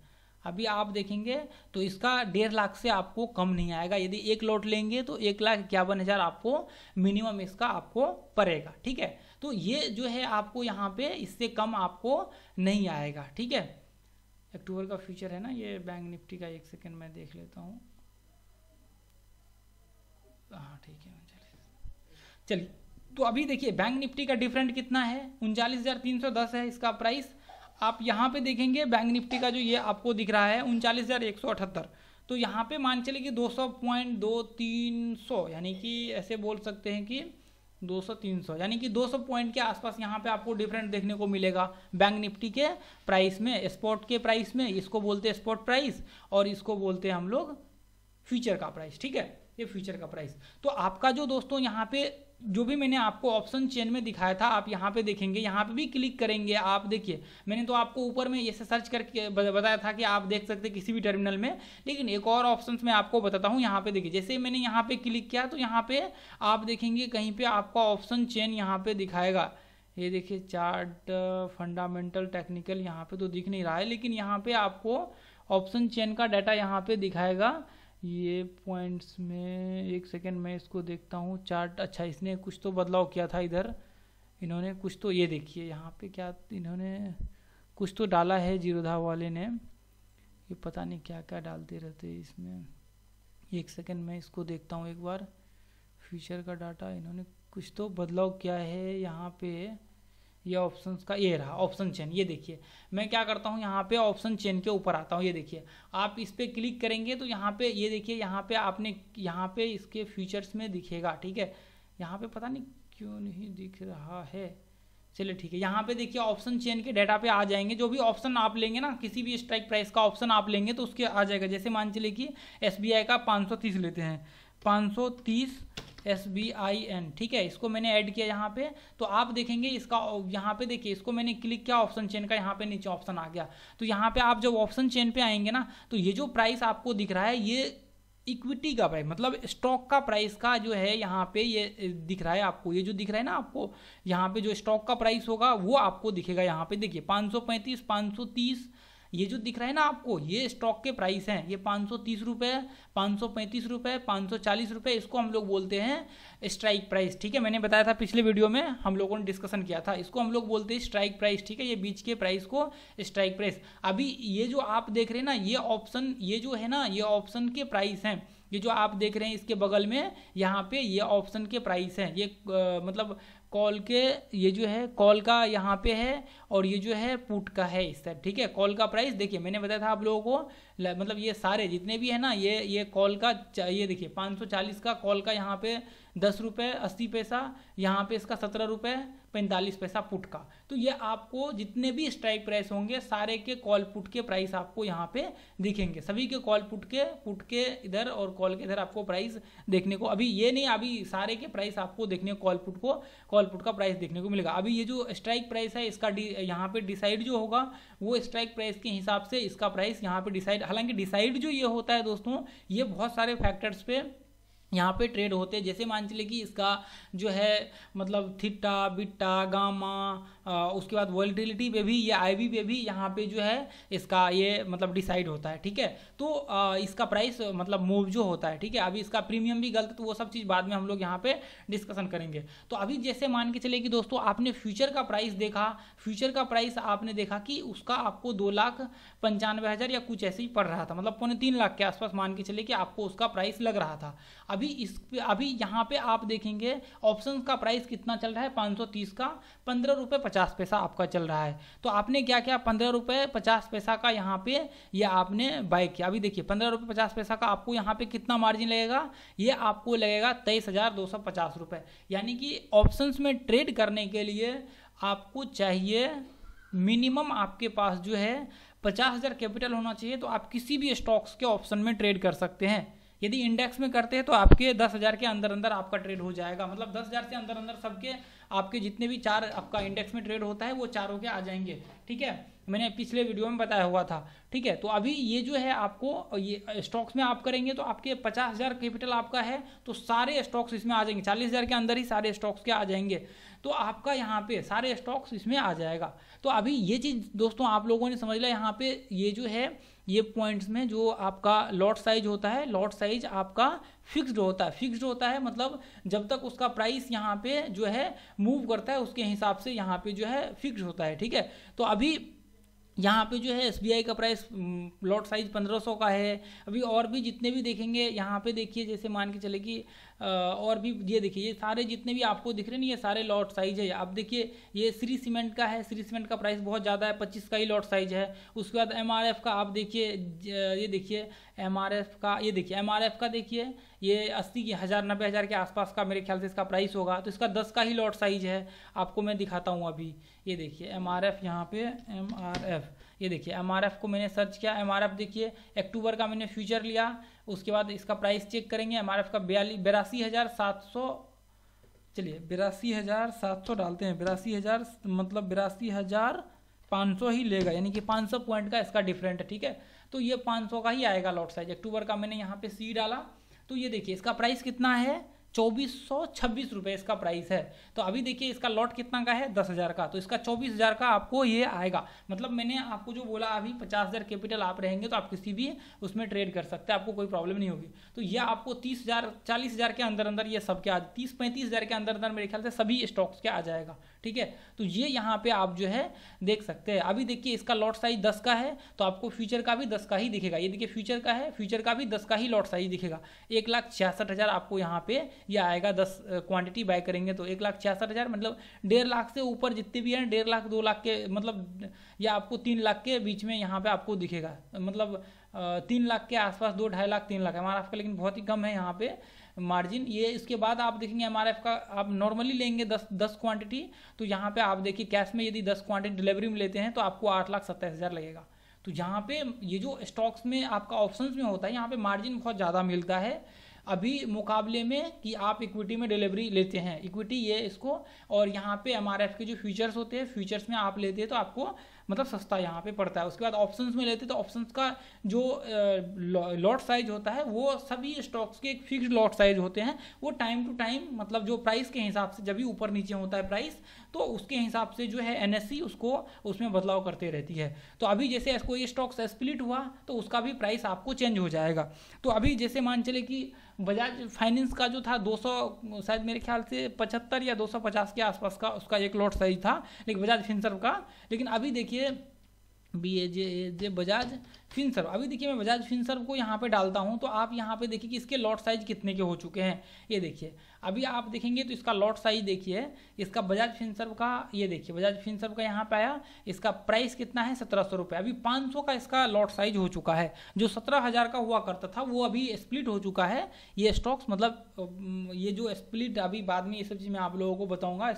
अभी आप देखेंगे तो इसका 1.5 लाख से आपको कम नहीं आएगा। यदि एक लॉट लेंगे तो 1,51,000 आपको मिनिमम इसका आपको पड़ेगा, ठीक है। तो ये जो है आपको यहाँ पे इससे कम आपको नहीं आएगा, ठीक है। अक्टूबर का फ्यूचर है ना ये बैंक निफ्टी का, 1 सेकेंड मैं देख लेता हूँ, हाँ ठीक है चलिए। तो अभी देखिए बैंक निफ्टी का डिफरेंट कितना है, 39,310 है इसका प्राइस। आप यहाँ पे देखेंगे बैंक निफ्टी का जो ये आपको दिख रहा है 39,178, तो यहाँ पे मान चलिए कि 200.2300 यानी कि ऐसे बोल सकते हैं कि 200-300 यानी कि 200 पॉइंट के आसपास यहाँ पे आपको डिफरेंट देखने को मिलेगा बैंक निफ्टी के प्राइस में, स्पॉट के प्राइस में। इसको बोलते हैं स्पॉट प्राइस और इसको बोलते हैं हम लोग फ्यूचर का प्राइस, ठीक है, ये फ्यूचर का प्राइस। तो आपका जो दोस्तों यहाँ पे जो भी मैंने आपको ऑप्शन चेन में दिखाया था आप यहाँ पे देखेंगे, यहाँ पे भी क्लिक करेंगे आप देखिए, मैंने तो आपको ऊपर में ऐसे सर्च करके बताया था कि आप देख सकते किसी भी टर्मिनल में, लेकिन एक और ऑप्शन मैं आपको बताता हूँ। यहाँ पे देखिए, जैसे मैंने यहाँ पे क्लिक किया तो यहाँ पे आप देखेंगे कहीं पे आपका ऑप्शन चेन यहाँ पे दिखाएगा। ये देखिए चार्ट, फंडामेंटल, टेक्निकल, यहाँ पे तो दिख नहीं रहा है, लेकिन यहाँ पे आपको ऑप्शन चेन का डाटा यहाँ पे दिखाएगा। ये पॉइंट्स में एक सेकेंड मैं इसको देखता हूँ चार्ट। अच्छा, इसने कुछ तो बदलाव किया था इधर, इन्होंने कुछ तो, ये देखिए यहाँ पे क्या इन्होंने कुछ तो डाला है जीरोधा वाले ने, ये पता नहीं क्या क्या डालते रहते इसमें। एक सेकेंड मैं इसको देखता हूँ एक बार। फ्यूचर का डाटा इन्होंने कुछ तो बदलाव किया है यहाँ पे। ये ऑप्शंस का ये रहा ऑप्शन चेन, ये देखिए मैं क्या करता हूँ यहाँ पे ऑप्शन चेन के ऊपर आता हूँ। ये देखिए आप इस पर क्लिक करेंगे तो यहाँ पे ये देखिए यहाँ पे आपने यहाँ पे इसके फीचर्स में दिखेगा, ठीक है। यहाँ पे पता नहीं क्यों नहीं दिख रहा है, चलिए ठीक है। यहाँ पे देखिए ऑप्शन चेन के डाटा पे आ जाएंगे, जो भी ऑप्शन आप लेंगे ना, किसी भी स्ट्राइक प्राइस का ऑप्शन आप लेंगे तो उसके आ जाएगा। जैसे मान चलिए कि SBI का 530 लेते हैं, 530 SBIN, ठीक है। इसको मैंने ऐड किया यहाँ पे, तो आप देखेंगे इसका यहाँ पे देखिए, इसको मैंने क्लिक किया ऑप्शन चेन का, यहाँ पे नीचे ऑप्शन आ गया। तो यहाँ पे आप जब ऑप्शन चेन पे आएंगे ना, तो ये जो प्राइस आपको दिख रहा है ये इक्विटी का प्राइस, मतलब स्टॉक का प्राइस का जो है यहाँ पे ये दिख रहा है आपको। ये जो दिख रहा है ना आपको यहाँ पे जो स्टॉक का प्राइस होगा वो आपको दिखेगा। यहाँ पे देखिए 535, 530 ये जो दिख रहा है ना आपको, ये स्टॉक के प्राइस हैं। ये 530 रुपये, 535 रुपये, 540 रुपये, इसको हम लोग बोलते हैं स्ट्राइक प्राइस, ठीक है। मैंने बताया था पिछले वीडियो में, हम लोगों ने डिस्कशन किया था, इसको हम लोग बोलते हैं स्ट्राइक प्राइस, ठीक है। ये बीच के प्राइस को स्ट्राइक प्राइस। अभी ये जो आप देख रहे हैं ना, ये ऑप्शन, ये जो है ना, ये ऑप्शन के प्राइस हैं। ये जो आप देख रहे हैं इसके बगल में यहाँ पे ये ऑप्शन के प्राइस हैं। ये मतलब कॉल के, ये जो है कॉल का यहाँ पे है, और ये जो है पुट का है इस साइड, ठीक है। कॉल का प्राइस देखिए मैंने बताया था आप लोगों को, मतलब ये सारे जितने भी है ना, ये कॉल का, ये देखिए 540 का कॉल का यहाँ पे 10 रुपये 80 पैसा, यहाँ पे इसका 17 रुपये 45 पैसा पुट का। तो ये आपको जितने भी स्ट्राइक प्राइस होंगे सारे के कॉल पुट के प्राइस आपको यहाँ पे दिखेंगे। सभी के कॉल पुट के इधर और कॉल के इधर आपको प्राइस देखने को, अभी ये नहीं, अभी सारे के प्राइस आपको देखने को कॉल पुट का प्राइस देखने को मिलेगा। अभी ये जो स्ट्राइक प्राइस है इसका यहाँ पे डिसाइड जो होगा वो स्ट्राइक प्राइस के हिसाब से इसका प्राइस यहाँ पे डिसाइड, हालांकि डिसाइड जो ये होता है दोस्तों, ये बहुत सारे फैक्टर्स पे यहाँ पे ट्रेड होते हैं। जैसे मान चलिए कि इसका जो है मतलब थीटा, बीटा, गामा, उसके बाद वोलेटिलिटी पे भी, ये IV पे भी यहाँ पे जो है इसका ये मतलब डिसाइड होता है, ठीक है। तो इसका प्राइस मतलब मूव जो होता है, ठीक है। अभी इसका प्रीमियम भी गलत, तो वो सब चीज़ बाद में हम लोग यहाँ पे डिस्कशन करेंगे। तो अभी जैसे मान के चले कि दोस्तों आपने फ्यूचर का प्राइस देखा, फ्यूचर का प्राइस आपने देखा कि उसका आपको 2,95,000 या कुछ ऐसे ही पड़ रहा था, मतलब 2.25 लाख के आसपास मान के चले कि आपको उसका प्राइस लग रहा था। अभी यहाँ पे आप देखेंगे ऑप्शंस का प्राइस कितना चल रहा है, 530 का 15 रुपये 50 पैसा आपका चल रहा है। तो आपने क्या किया, 15 रुपये 50 पैसा का यहाँ पे ये आपने बाय किया। अभी देखिए 15 रुपये 50 पैसा का आपको यहाँ पे कितना मार्जिन लगेगा, ये आपको लगेगा 23,250 रुपये। यानी कि ऑप्शंस में ट्रेड करने के लिए आपको चाहिए मिनिमम, आपके पास जो है 50,000 कैपिटल होना चाहिए, तो आप किसी भी स्टॉक्स के ऑप्शन में ट्रेड कर सकते हैं। यदि इंडेक्स में करते हैं तो आपके 10,000 के अंदर अंदर आपका ट्रेड हो जाएगा, मतलब 10,000 से अंदर अंदर सबके आपके जितने भी 4 आपका इंडेक्स में ट्रेड होता है वो चारों के आ जाएंगे, ठीक है। मैंने पिछले वीडियो में बताया हुआ था, ठीक है। तो अभी ये जो है आपको ये स्टॉक्स में आप करेंगे तो आपके 50,000 कैपिटल आपका है तो सारे स्टॉक्स इसमें आ जाएंगे, 40,000 के अंदर ही सारे स्टॉक्स के आ जाएंगे, तो आपका यहाँ पे सारे स्टॉक्स इसमें आ जाएगा। तो अभी ये चीज़ दोस्तों आप लोगों ने समझ लिया। यहाँ पे ये जो है ये पॉइंट्स में जो आपका लॉट साइज होता है, लॉट साइज आपका फिक्स्ड होता है, मतलब जब तक उसका प्राइस यहाँ पे जो है मूव करता है उसके हिसाब से यहाँ पे जो है फिक्स्ड होता है, ठीक है। तो अभी यहाँ पे जो है SBI का प्राइस लॉट साइज 1500 का है। अभी और भी जितने भी देखेंगे यहाँ पे देखिए, जैसे मान के चले कि और भी ये देखिए ये सारे जितने भी आपको दिख रहे हैं ये सारे लॉट साइज है। आप देखिए ये श्री सीमेंट का है, श्री सीमेंट का प्राइस बहुत ज़्यादा है, 25 का ही लॉट साइज है। उसके बाद MRF का आप देखिए, ये देखिए MRF का, ये देखिए MRF का देखिए ये 80,000 90,000 के आसपास का मेरे ख्याल से इसका प्राइस होगा, तो इसका 10 का ही लॉट साइज है। आपको मैं दिखाता हूँ अभी, ये देखिए MRF, यहाँ पे MRF, ये देखिए MRF को मैंने सर्च किया, MRF देखिए अक्टूबर का मैंने फ्यूचर लिया, उसके बाद इसका प्राइस चेक करेंगे। MRF का 82,700, चलिए 82,700 डालते हैं, 82,000 मतलब 82,500 ही लेगा, यानी कि 500 पॉइंट का इसका डिफरेंट है, ठीक है। तो ये 500 का ही आएगा लॉट साइज। अक्टूबर का मैंने यहाँ पे सी डाला, तो ये देखिए इसका प्राइस कितना है, 2426 रुपये इसका प्राइस है। तो अभी देखिए इसका लॉट कितना का है, 10,000 का, तो इसका 24,000 का आपको ये आएगा। मतलब मैंने आपको जो बोला अभी 50,000 कैपिटल आप रहेंगे तो आप किसी भी उसमें ट्रेड कर सकते हैं, आपको कोई प्रॉब्लम नहीं होगी। तो ये आपको 30,000 40,000 के अंदर अंदर ये सब के 30-35,000 के अंदर अंदर मेरे ख्याल से सभी स्टॉक्स के आ जाएगा, ठीक है। तो ये यहाँ पे आप जो है देख सकते हैं। अभी देखिए इसका लॉट साइज 10 का है, तो आपको फ्यूचर का भी 10 का ही दिखेगा। ये देखिए फ्यूचर का है, फ्यूचर का भी 10 का ही लॉट साइज दिखेगा। 1,66,000 आपको यहाँ पे ये आएगा। 10 क्वांटिटी बाय करेंगे तो 1,66,000, मतलब 1.5 लाख से ऊपर जितने भी हैं, 1.5 लाख 2 लाख के, मतलब या आपको 3 लाख के बीच में यहाँ पे आपको दिखेगा। मतलब 3 लाख के आसपास, 2-2.5 लाख 3 लाख MRF का, लेकिन बहुत ही कम है यहाँ पे मार्जिन। ये इसके बाद आप देखेंगे MRF का, आप नॉर्मली लेंगे 10 क्वांटिटी, तो यहाँ पे आप देखिए कैश में यदि 10 क्वांटिटी डिलीवरी में लेते हैं तो आपको 8,27,000 लगेगा। तो यहाँ पे ये जो स्टॉक्स में आपका ऑप्शंस में होता है, यहाँ पे मार्जिन बहुत ज़्यादा मिलता है अभी मुकाबले में कि आप इक्विटी में डिलीवरी लेते हैं। इक्विटी ये इसको, और यहाँ पे MRF के जो फ्यूचर्स होते हैं, फ्यूचर्स में आप लेते हैं तो आपको मतलब सस्ता यहाँ पे पड़ता है। उसके बाद ऑप्शंस में लेते तो ऑप्शंस का जो लॉट साइज होता है वो सभी स्टॉक्स के एक फिक्स्ड लॉट साइज होते हैं। वो टाइम टू टाइम, मतलब जो प्राइस के हिसाब से, जब भी ऊपर नीचे होता है प्राइस, तो उसके हिसाब से जो है NSE उसको उसमें बदलाव करते रहती है। तो अभी जैसे कोई स्टॉक्स स्प्लिट हुआ तो उसका भी प्राइस आपको चेंज हो जाएगा। तो अभी जैसे मान चले कि बजाज फाइनेंस का जो था 200, शायद मेरे ख्याल से 75 या 250 के आसपास का उसका एक लॉट साइज था, लेकिन बजाज फिनसर्व का। लेकिन अभी देखिए BAJ बजाज फिनसर्व, अभी देखिए मैं बजाज फिनसर्व को यहाँ पे डालता हूँ, तो आप यहाँ पे देखिए कि इसके लॉट साइज कितने के हो चुके हैं। ये देखिए अभी आप देखेंगे तो इसका लॉट साइज देखिए, इसका बजाज फिनसर्व का, ये देखिए बजाज फिनसर्व का यहाँ पे आया, इसका प्राइस कितना है, 1700 रुपये। अभी 500 का इसका लॉट साइज हो चुका है। जो 17,000 का हुआ करता था वो अभी स्प्लिट हो चुका है ये स्टॉक्स। मतलब ये जो स्प्लिट, अभी बाद में ये सब चीज़ मैं आप लोगों को बताऊँगा।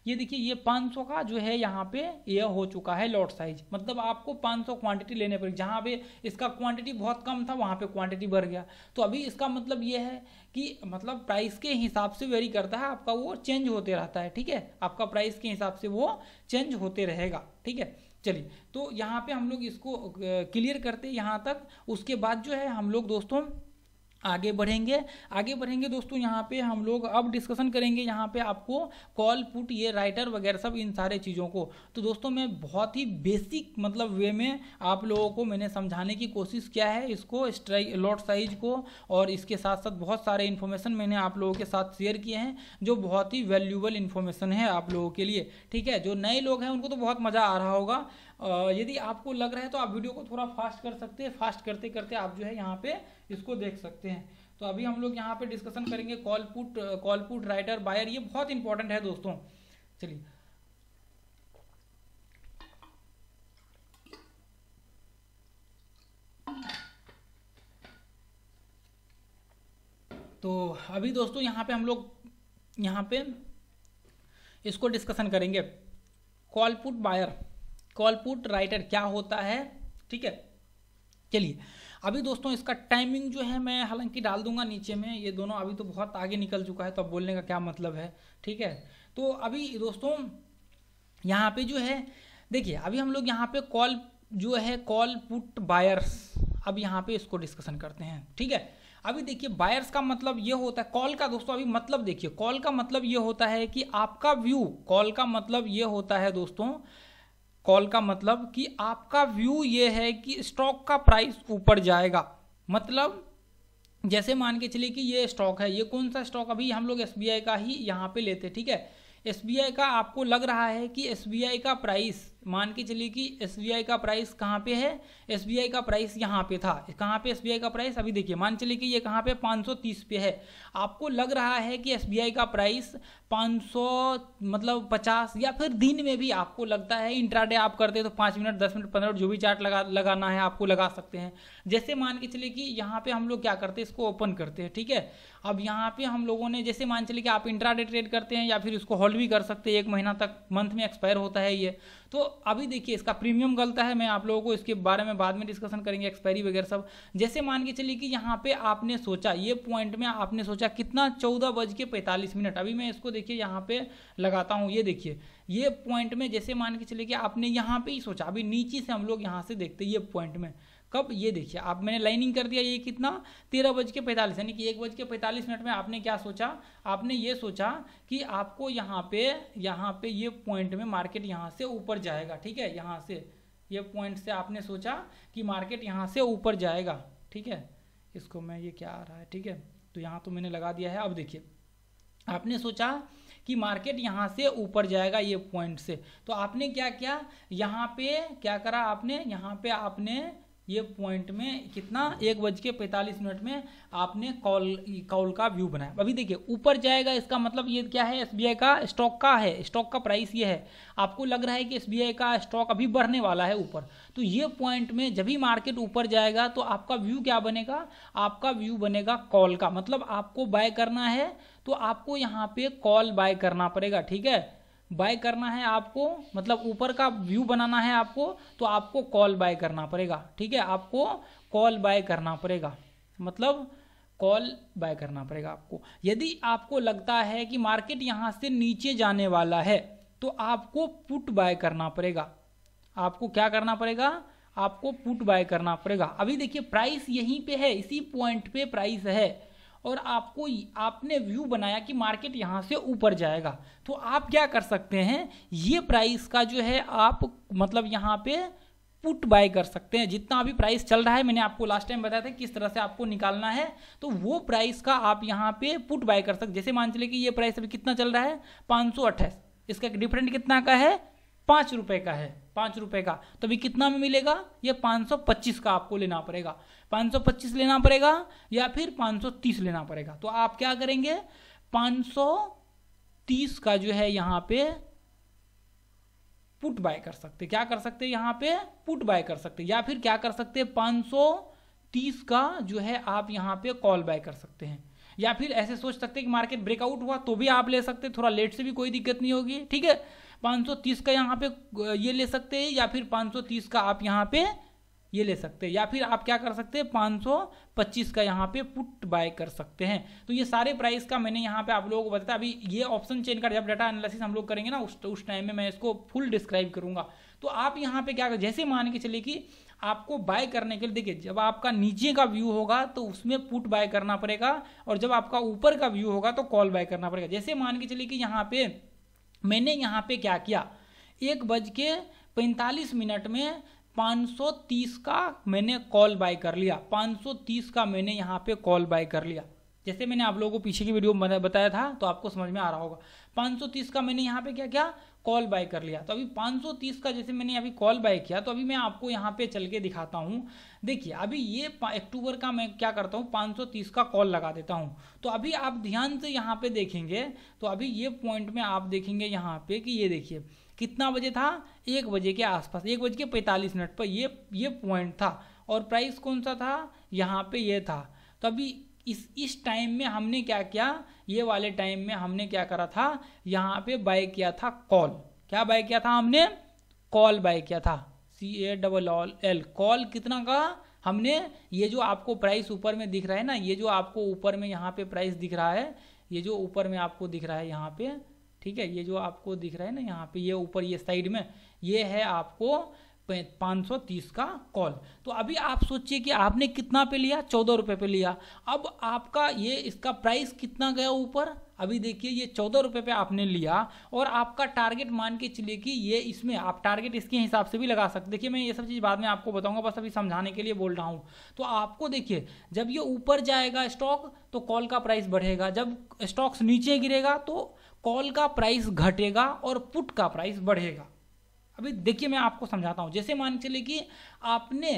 ये देखिए ये 500 का जो है यहाँ पे ये हो चुका है लॉट साइज। मतलब आपको 500 क्वांटिटी लेने पड़ेगी। जहाँ पे इसका क्वांटिटी बहुत कम था वहाँ पे क्वांटिटी बढ़ गया। तो अभी इसका मतलब ये है कि मतलब प्राइस के हिसाब से वेरी करता है आपका, वो चेंज होते रहता है, ठीक है। आपका प्राइस के हिसाब से वो चेंज होते रहेगा, ठीक है। चलिए तो यहाँ पे हम लोग इसको क्लियर करते हैं यहाँ तक। उसके बाद जो है हम लोग दोस्तों आगे बढ़ेंगे दोस्तों। यहाँ पे हम लोग अब डिस्कशन करेंगे यहाँ पे आपको कॉल पुट, ये राइटर वगैरह सब, इन सारे चीज़ों को। तो दोस्तों मैं बहुत ही बेसिक मतलब वे में आप लोगों को मैंने समझाने की कोशिश किया है इसको, लॉट साइज को, और इसके साथ साथ बहुत सारे इन्फॉर्मेशन मैंने आप लोगों के साथ शेयर किए हैं जो बहुत ही वैल्यूएबल इन्फॉर्मेशन है आप लोगों के लिए, ठीक है। जो नए लोग हैं उनको तो बहुत मज़ा आ रहा होगा। यदि आपको लग रहा है तो आप वीडियो को थोड़ा फास्ट कर सकते हैं। फास्ट करते करते आप जो है यहाँ पे इसको देख सकते हैं। तो अभी हम लोग यहाँ पे डिस्कशन करेंगे कॉल पुट राइटर बायर। ये बहुत इंपॉर्टेंट है दोस्तों। चलिए तो अभी दोस्तों यहाँ पे हम लोग यहाँ पे इसको डिस्कशन करेंगे call put buyer, call put writer क्या होता है, ठीक है। चलिए अभी दोस्तों इसका टाइमिंग जो है मैं हालांकि डाल दूंगा नीचे में। ये दोनों अभी तो बहुत आगे निकल चुका है तो अब बोलने का क्या मतलब है, ठीक है। तो अभी दोस्तों यहाँ पे जो है देखिए, अभी हम लोग यहाँ पे कॉल जो है कॉल पुट बायर्स, अब यहाँ पे इसको डिस्कशन करते हैं, ठीक है। अभी देखिए बायर्स का मतलब ये होता है, कॉल का दोस्तों अभी मतलब देखिए, कॉल का मतलब ये होता है कि आपका व्यू, कॉल का मतलब ये होता है दोस्तों, कॉल का मतलब कि आपका व्यू ये है कि स्टॉक का प्राइस ऊपर जाएगा। मतलब जैसे मान के चलिए कि ये स्टॉक है, ये कौन सा स्टॉक, अभी हम लोग SBI का ही यहाँ पे लेते, ठीक है। SBI का आपको लग रहा है कि SBI का प्राइस, मान के चलिए कि SBI का प्राइस कहाँ पे है, SBI का प्राइस यहाँ पे था। कहाँ पे SBI का प्राइस, अभी देखिए मान चलिए कि ये कहाँ पे 530 पे है। आपको लग रहा है कि SBI का प्राइस 500 मतलब 50, या फिर दिन में भी आपको लगता है, इंट्राडे आप करते हैं तो 5 मिनट 10 मिनट 15 मिनट जो भी चार्ट लगाना है आपको लगा सकते हैं। जैसे मान के चलिए कि यहाँ पे हम लोग क्या करते हैं, इसको ओपन करते हैं, ठीक है। अब यहाँ पे हम लोगों ने जैसे मान चलिए कि आप इंट्राडे ट्रेड करते हैं या फिर इसको होल्ड भी कर सकते हैं 1 महीना तक, मंथ में एक्सपायर होता है ये। तो अभी देखिए इसका प्रीमियम गलता है, मैं आप लोगों को इसके बारे में बाद में डिस्कशन करेंगे, एक्सपायरी वगैरह सब। जैसे मान के चलिए कि यहाँ पे आपने सोचा, ये पॉइंट में आपने सोचा कितना 14:45। अभी मैं इसको देखिए यहाँ पे लगाता हूँ, ये देखिए ये पॉइंट में जैसे मान के चलिए कि आपने यहाँ पे ही सोचा, अभी नीचे से हम लोग यहाँ से देखते हैं ये पॉइंट में कब, ये देखिए आप मैंने लाइनिंग कर दिया, ये कितना 13:45 यानी कि 1:45 में आपने क्या सोचा, आपने ये सोचा कि आपको यहाँ पे ये पॉइंट में मार्केट यहाँ से ऊपर जाएगा, ठीक है, यहाँ से ये पॉइंट से आपने सोचा कि मार्केट यहाँ से ऊपर जाएगा, ठीक है। इसको मैं ये क्या आ रहा है, ठीक है, तो यहाँ तो मैंने लगा दिया है। अब देखिए आपने सोचा कि मार्केट यहाँ से ऊपर जाएगा ये पॉइंट से, तो आपने क्या किया, यहाँ पे क्या करा आपने, यहाँ पे आपने ये पॉइंट में कितना 1:45 में आपने कॉल का व्यू बनाया। अभी देखिए ऊपर जाएगा, इसका मतलब ये क्या है, एसबीआई का स्टॉक का है, स्टॉक का प्राइस ये है। आपको लग रहा है कि एसबीआई का स्टॉक अभी बढ़ने वाला है ऊपर, तो ये पॉइंट में जब भी मार्केट ऊपर जाएगा तो आपका व्यू क्या बनेगा, आपका व्यू बनेगा कॉल का, मतलब आपको बाय करना है तो आपको यहाँ पे कॉल बाय करना पड़ेगा, ठीक है, बाय करना है आपको, मतलब ऊपर का व्यू बनाना है आपको, तो आपको कॉल बाय करना पड़ेगा, ठीक है, आपको कॉल बाय करना पड़ेगा, मतलब कॉल बाय करना पड़ेगा आपको। यदि आपको लगता है कि मार्केट यहाँ से नीचे जाने वाला है तो आपको पुट बाय करना पड़ेगा। आपको क्या करना पड़ेगा, आपको पुट बाय करना पड़ेगा। अभी देखिए प्राइस यहीं पे है, इसी पॉइंट पे प्राइस है और आपने व्यू बनाया कि मार्केट यहाँ से ऊपर जाएगा, तो आप क्या कर सकते हैं, ये प्राइस का जो है आप मतलब यहाँ पे पुट बाय कर सकते हैं। जितना अभी प्राइस चल रहा है, मैंने आपको लास्ट टाइम बताया था किस तरह से आपको निकालना है, तो वो प्राइस का आप यहाँ पे पुट बाय कर सकते। जैसे मान चले कि ये प्राइस अभी कितना चल रहा है 528, इसका डिफरेंट कितना का है 5 रुपए का है, 5 रुपए का, तो अभी कितना में मिलेगा, ये 525 का आपको लेना पड़ेगा, 525 लेना पड़ेगा या फिर 530 लेना पड़ेगा। तो आप क्या करेंगे, 530 का जो है यहाँ पे पुट बाय कर सकते, क्या कर सकते हैं यहाँ पे पुट बाय कर सकते, या फिर क्या कर सकते हैं 530 का जो है आप यहाँ पे कॉल बाय कर सकते हैं, या फिर ऐसे सोच सकते हैं कि मार्केट ब्रेकआउट हुआ तो भी आप ले सकते हैं, थोड़ा लेट से भी कोई दिक्कत नहीं होगी, ठीक है। 530 का यहाँ पे ये ले सकते हैं, या फिर 530 का आप यहाँ पे ये ले सकते हैं, या फिर आप क्या कर सकते हैं 525 का यहाँ पे पुट बाय कर सकते हैं। तो ये सारे प्राइस का मैंने यहाँ पे आप लोगों को बताया। अभी ये ऑप्शन चेन का जब डाटा एनालिसिस हम लोग करेंगे ना उस टाइम में मैं इसको फुल डिस्क्राइब करूंगा। तो आप यहाँ पे क्या कर, जैसे मान के चलिए कि आपको बाय करने के लिए, देखिए जब आपका नीचे का व्यू होगा तो उसमें पुट बाय करना पड़ेगा, और जब आपका ऊपर का व्यू होगा तो कॉल बाय करना पड़ेगा। जैसे मान के चलिए कि यहाँ पे मैंने यहाँ पे क्या किया, 1:45 में 530 का मैंने कॉल बाय कर लिया, 530 का मैंने यहाँ पे कॉल बाय कर लिया। जैसे मैंने आप लोगों को पीछे की वीडियो में बताया था तो आपको समझ में आ रहा होगा। 530 का मैंने यहाँ पे क्या किया, कॉल बाय कर लिया। तो अभी 530 का जैसे मैंने अभी कॉल बाय किया, तो अभी मैं आपको यहाँ पे चल के दिखाता हूँ। देखिए अभी ये अक्टूबर का मैं क्या करता हूँ, 530 का कॉल लगा देता हूँ। तो अभी आप ध्यान से यहाँ पे देखेंगे तो अभी ये पॉइंट में आप देखेंगे यहाँ पे कि ये देखिए कितना बजे था, 1 बजे के आसपास, 1:45 पर ये पॉइंट था, और प्राइस कौन सा था, यहाँ पे ये था। तो अभी इस टाइम में हमने क्या किया, ये वाले टाइम में हमने क्या करा था, यहाँ पे बाय किया था कॉल। क्या बाय किया था हमने, कॉल बाय किया था, CALL कॉल। कितना का हमने, ये जो आपको प्राइस ऊपर में दिख रहा है ना, ये जो आपको ऊपर में यहाँ पे प्राइस दिख रहा है, ये जो ऊपर में आपको दिख रहा है यहाँ पे, ठीक है, ये जो आपको दिख रहा है ना यहाँ पे, ये ऊपर ये साइड में, ये है आपको 530 का कॉल। तो अभी आप सोचिए कि आपने कितना पे लिया, 14 रुपए पे लिया। अब आपका ये इसका प्राइस कितना गया ऊपर, अभी देखिए ये 14 रुपए पे आपने लिया, और आपका टारगेट मान के चलिए कि ये इसमें आप टारगेट इसके हिसाब से भी लगा सकते। देखिए मैं ये सब चीज़ बाद में आपको बताऊंगा, बस अभी समझाने के लिए बोल रहा हूँ। तो आपको देखिए जब ये ऊपर जाएगा स्टॉक तो कॉल का प्राइस बढ़ेगा, जब स्टॉक्स नीचे गिरेगा तो कॉल का प्राइस घटेगा और पुट का प्राइस बढ़ेगा। अभी देखिए मैं आपको समझाता हूं। जैसे मान चलिए कि आपने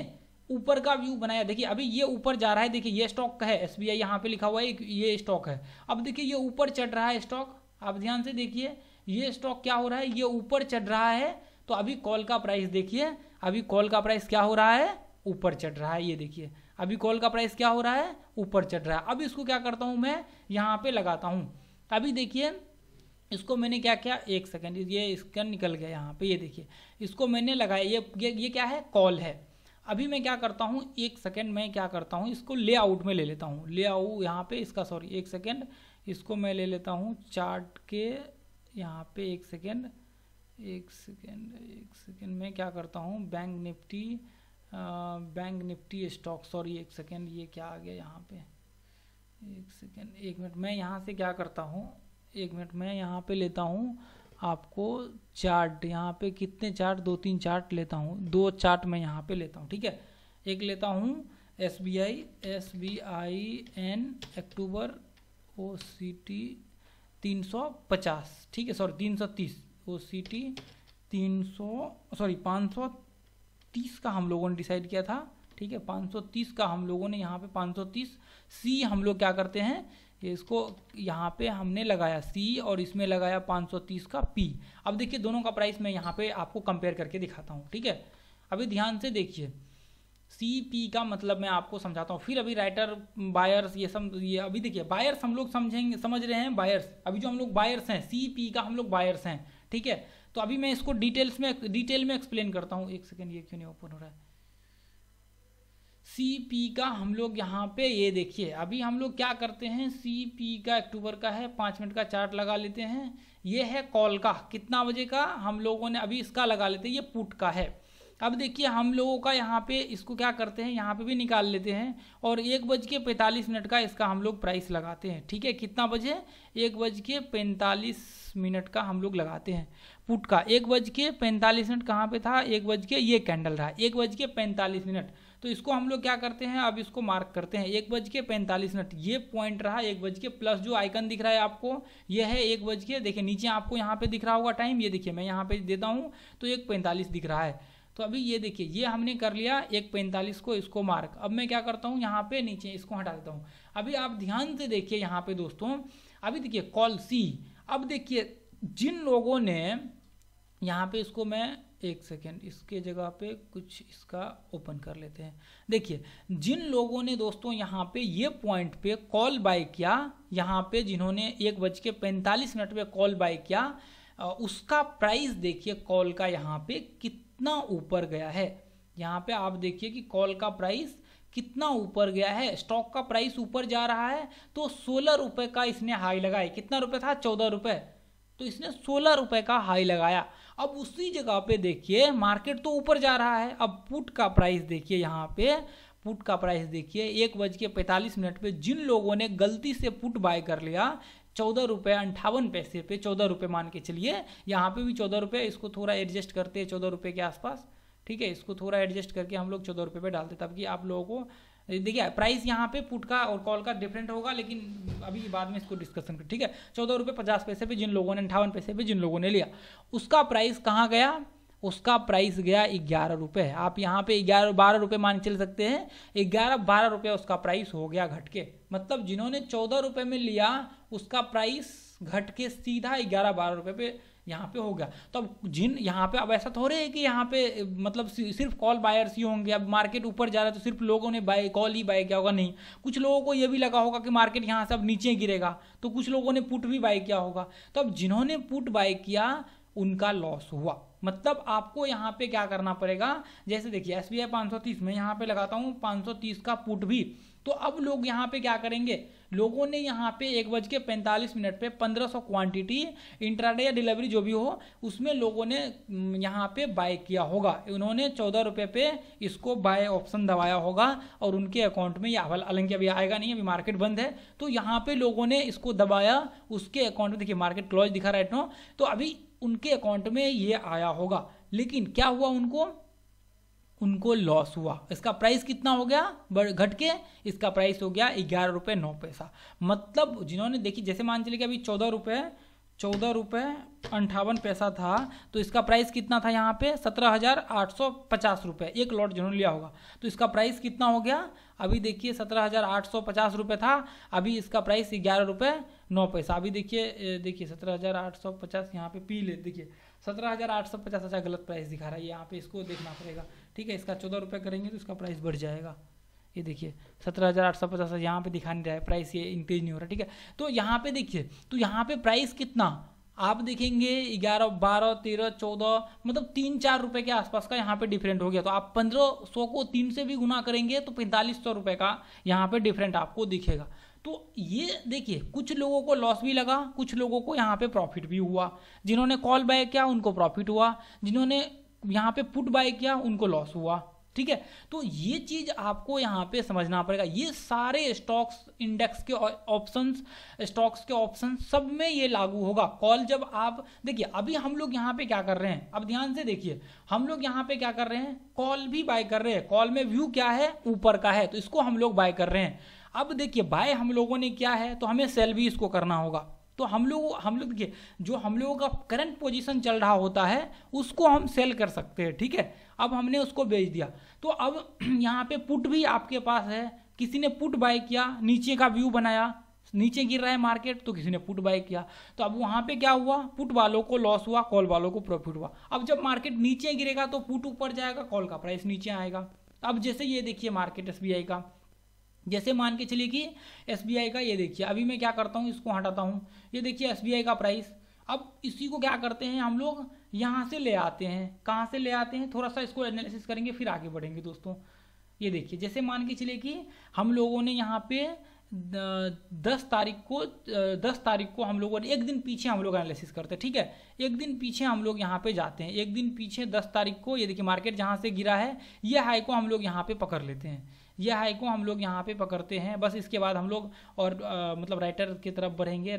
ऊपर का व्यू बनाया, देखिए अभी ये ऊपर जा रहा है, देखिए ये स्टॉक का है, SBI यहाँ पे लिखा हुआ है, ये स्टॉक है। अब देखिए ये ऊपर चढ़ रहा है स्टॉक, आप ध्यान से देखिए ये स्टॉक क्या हो रहा है, ये ऊपर चढ़ रहा है। तो अभी कॉल का प्राइस देखिए, अभी कॉल का प्राइस क्या हो रहा है, ऊपर चढ़ रहा है। ये देखिए अभी कॉल का प्राइस क्या हो रहा है, ऊपर चढ़ रहा है। अब इसको क्या करता हूँ मैं, यहाँ पे लगाता हूँ। अभी देखिए इसको मैंने क्या किया, एक सेकेंड, ये इसका निकल गया यहाँ पे, ये देखिए इसको मैंने लगाया, ये क्या है, कॉल है। अभी मैं क्या करता हूँ, एक सेकेंड, मैं क्या करता हूँ, इसको लेआउट में ले लेता हूँ, लेआउट यहाँ पे इसका, सॉरी एक सेकेंड, इसको मैं ले लेता हूँ चार्ट के यहाँ पे, एक सेकेंड मैं क्या करता हूँ, बैंक निफ्टी स्टॉक, सॉरी एक सेकेंड, ये क्या आ गया यहाँ पे, एक सेकेंड, एक मिनट, मैं यहाँ से क्या करता हूँ, एक मिनट, मैं यहाँ पे लेता हूँ आपको चार्ट, यहाँ पे कितने चार्ट, 2-3 चार्ट लेता हूँ, 2 चार्ट मैं यहाँ पे लेता हूँ, ठीक है। एक लेता हूँ SBI एन अक्टूबर OCT 350, ठीक है, सॉरी 330, OCT 530 का हम लोगों ने डिसाइड किया था, ठीक है, 530 का हम लोगों ने यहाँ पे 530 सी हम लोग क्या करते हैं, इसको यहाँ पे हमने लगाया सी और इसमें लगाया 530 का पी। अब देखिए दोनों का प्राइस मैं यहाँ पे आपको कंपेयर करके दिखाता हूँ, ठीक है। अभी ध्यान से देखिए, सी पी का मतलब मैं आपको समझाता हूँ, फिर अभी राइटर बायर्स ये अभी देखिए बायर्स हम लोग समझ रहे हैं बायर्स, अभी जो हम लोग बायर्स हैं, सी पी का हम लोग बायर्स हैं, ठीक है। तो अभी मैं इसको डिटेल में एक्सप्लेन करता हूँ, एक सेकेंड, ये क्यों नहीं ओपन हो रहा है। सीपी का हम लोग यहाँ पे, ये देखिए अभी हम लोग क्या करते हैं, सीपी का अक्टूबर का है, 5 मिनट का चार्ट लगा लेते हैं, ये है कॉल का, कितना बजे का हम लोगों ने अभी इसका लगा लेते हैं, ये पुट का है। अब देखिए हम लोगों का यहाँ पे इसको क्या करते हैं, यहाँ पे भी निकाल लेते हैं और 1:45 का इसका हम लोग प्राइस लगाते हैं, ठीक है। कितना बजे, 1:45 का हम लोग लगाते हैं पुट का। 1:45 कहाँ पे था, 1 बज के, ये कैंडल रहा 1:45, तो इसको हम लोग क्या करते हैं, अब इसको मार्क करते हैं 1:45, ये पॉइंट रहा 1 बज के, प्लस जो आइकन दिख रहा है आपको ये है 1 बज के, देखिए नीचे आपको यहाँ पे दिख रहा होगा टाइम, ये देखिए मैं यहाँ पे देता हूँ तो 1:45 दिख रहा है। तो अभी ये देखिए ये हमने कर लिया 1:45 को, इसको मार्क। अब मैं क्या करता हूँ, यहाँ पे नीचे इसको हटा देता हूँ। अभी आप ध्यान से देखिए यहाँ पे दोस्तों, अभी देखिए कॉल सी, अब देखिए जिन लोगों ने यहाँ पे, इसको मैं एक सेकेंड इसके जगह पे कुछ इसका ओपन कर लेते हैं। देखिए जिन लोगों ने दोस्तों यहाँ पे ये पॉइंट पे कॉल बाय किया, यहाँ पे जिन्होंने 1:45 पे कॉल बाय किया, उसका प्राइस देखिए कॉल का यहाँ पे कितना ऊपर गया है। यहाँ पे आप देखिए कि कॉल का प्राइस कितना ऊपर गया है, स्टॉक का प्राइस ऊपर जा रहा है, तो 16 रुपए का इसने हाई लगाया। कितना रुपए था, 14 रुपए, तो इसने 16 रुपए का हाई लगाया। अब उसी जगह पे देखिए मार्केट तो ऊपर जा रहा है। अब पुट का प्राइस देखिए, यहाँ पे पुट का प्राइस देखिए 1:45 पे जिन लोगों ने गलती से पुट बाय कर लिया 14.58 पे, 14 रुपये मान के चलिए, यहाँ पे भी 14 रुपये, इसको थोड़ा एडजस्ट करते हैं 14 रुपये के आसपास, ठीक है। इसको थोड़ा एडजस्ट करके हम लोग 14 रुपये पे डालते, तब कि आप लोगों को देखिए प्राइस यहाँ पे पुट का और कॉल का डिफरेंट होगा, लेकिन अभी बाद में इसको डिस्कशन कर, ठीक है। 14.50 पे जिन लोगों ने, 58 पे जिन लोगों ने लिया, उसका प्राइस कहाँ गया, उसका प्राइस गया 11 रुपये। आप यहाँ पे 11-12 रुपये मान चल सकते हैं, 11-12 रुपये उसका प्राइस हो गया घट के। मतलब जिन्होंने 14 रुपये में लिया उसका प्राइस घट के सीधा 11-12 रुपये पे यहाँ पे हो गया। तो अब जिन यहाँ पे, अब ऐसा थोड़े है कि यहाँ पे मतलब सिर्फ कॉल बायर्स ही होंगे। अब मार्केट ऊपर जा रहा है तो सिर्फ लोगों ने बाय कॉल ही बाय किया होगा, नहीं। कुछ लोगों को ये भी लगा होगा कि मार्केट यहाँ से अब नीचे गिरेगा, तो कुछ लोगों ने पुट भी बाय किया होगा। तो अब जिन्होंने पुट बाय किया उनका लॉस हुआ। मतलब आपको यहाँ पे क्या करना पड़ेगा, जैसे देखिए SBI 530 में यहाँ पे लगाता हूँ 530 का पुट भी। तो अब लोग यहाँ पे क्या करेंगे, लोगों ने यहाँ पे 1:45 पे 1500 क्वांटिटी इंट्राडे या डिलीवरी जो भी हो उसमें लोगों ने यहाँ पे बाय किया होगा। उन्होंने 14 रुपये पे इसको बाय ऑप्शन दबाया होगा और उनके अकाउंट में, या हालांकि अभी आएगा नहीं, अभी मार्केट बंद है, तो यहाँ पे लोगों ने इसको दबाया, उसके अकाउंट में देखिए मार्केट क्लोज दिखा रहा है नो, तो अभी उनके अकाउंट में ये आया होगा। लेकिन क्या हुआ, उनको लॉस हुआ। इसका प्राइस कितना हो गया, घट के इसका प्राइस हो गया 11.09। मतलब जिन्होंने देखी, जैसे मान चलिए कि अभी 14 रुपये 58 था, तो इसका प्राइस कितना था यहाँ पे 17,850 रुपये, एक लॉट जिन्होंने लिया होगा, तो इसका प्राइस कितना हो गया, अभी देखिए 17,850 रुपये था, अभी इसका प्राइस 11.09। अभी देखिए 17,850 यहाँ पे पी ले, देखिए 17,850, अच्छा गलत प्राइस दिखा रहा है यहाँ पे, इसको देखना पड़ेगा, ठीक है। इसका 14 रुपये करेंगे तो इसका प्राइस बढ़ जाएगा। ये देखिए 17,850 यहाँ पे दिखा नहीं रहा है प्राइस, ये इंक्रीज नहीं हो रहा, ठीक है। तो यहाँ पे देखिए, तो यहाँ पे प्राइस कितना आप देखेंगे 11, 12, 13, 14 मतलब 3-4 रुपए के आसपास का यहाँ पे डिफरेंट हो गया। तो आप 1500 को 3 से भी गुना करेंगे तो 4500 रुपए का यहाँ पे डिफरेंट आपको दिखेगा। तो ये देखिए कुछ लोगों को लॉस भी लगा, कुछ लोगों को यहाँ पे प्रॉफिट भी हुआ। जिन्होंने कॉल बाय किया उनको प्रॉफिट हुआ, जिन्होंने यहाँ पे पुट बाय किया उनको लॉस हुआ। ठीक है, तो ये चीज आपको यहाँ पे समझना पड़ेगा। ये सारे स्टॉक्स इंडेक्स के ऑप्शंस, स्टॉक्स के ऑप्शन सब में ये लागू होगा। कॉल जब आप देखिए, अभी हम लोग यहाँ पे क्या कर रहे हैं, अब ध्यान से देखिए, हम लोग यहाँ पे क्या कर रहे हैं, कॉल भी बाय कर रहे हैं। कॉल में व्यू क्या है, ऊपर का है, तो इसको हम लोग बाय कर रहे हैं। अब देखिए बाय हम लोगों ने क्या है, तो हमें सेल भी इसको करना होगा। तो हम लोग देखिए, जो हम लोगों का करंट पोजीशन चल रहा होता है उसको हम सेल कर सकते हैं। ठीक है, अब हमने उसको बेच दिया, तो अब यहाँ पे पुट भी आपके पास है। किसी ने पुट बाय किया, नीचे का व्यू बनाया, नीचे गिर रहा है मार्केट, तो किसी ने पुट बाय किया, तो अब वहां पे क्या हुआ, पुट वालों को लॉस हुआ, कॉल वालों को प्रॉफिट हुआ। अब जब मार्केट नीचे गिरेगा तो पुट ऊपर जाएगा, कॉल का प्राइस नीचे आएगा। अब जैसे ये देखिए मार्केट एसबीआई का, जैसे मान के चलिए कि एसबीआई का ये देखिए, अभी मैं क्या करता हूँ, इसको हटाता हूँ, ये देखिए एसबीआई का प्राइस। अब इसी को क्या करते हैं हम लोग, यहाँ से ले आते हैं। कहाँ से ले आते हैं, थोड़ा सा इसको एनालिसिस करेंगे फिर आगे बढ़ेंगे दोस्तों। ये देखिए, जैसे मान के चलिए कि हम लोगों ने यहाँ पे 10 तारीख को हम लोगों ने, एक दिन पीछे हम लोग एनालिसिस करते हैं। ठीक है, एक दिन पीछे हम लोग यहाँ पे जाते हैं, एक दिन पीछे 10 तारीख को, ये देखिए मार्केट जहाँ से गिरा है, ये हाई को हम लोग यहाँ पे पकड़ लेते हैं, ये हाई को हम लोग यहाँ पे पकड़ते हैं। बस इसके बाद हम लोग और मतलब राइटर की तरफ बढ़ेंगे,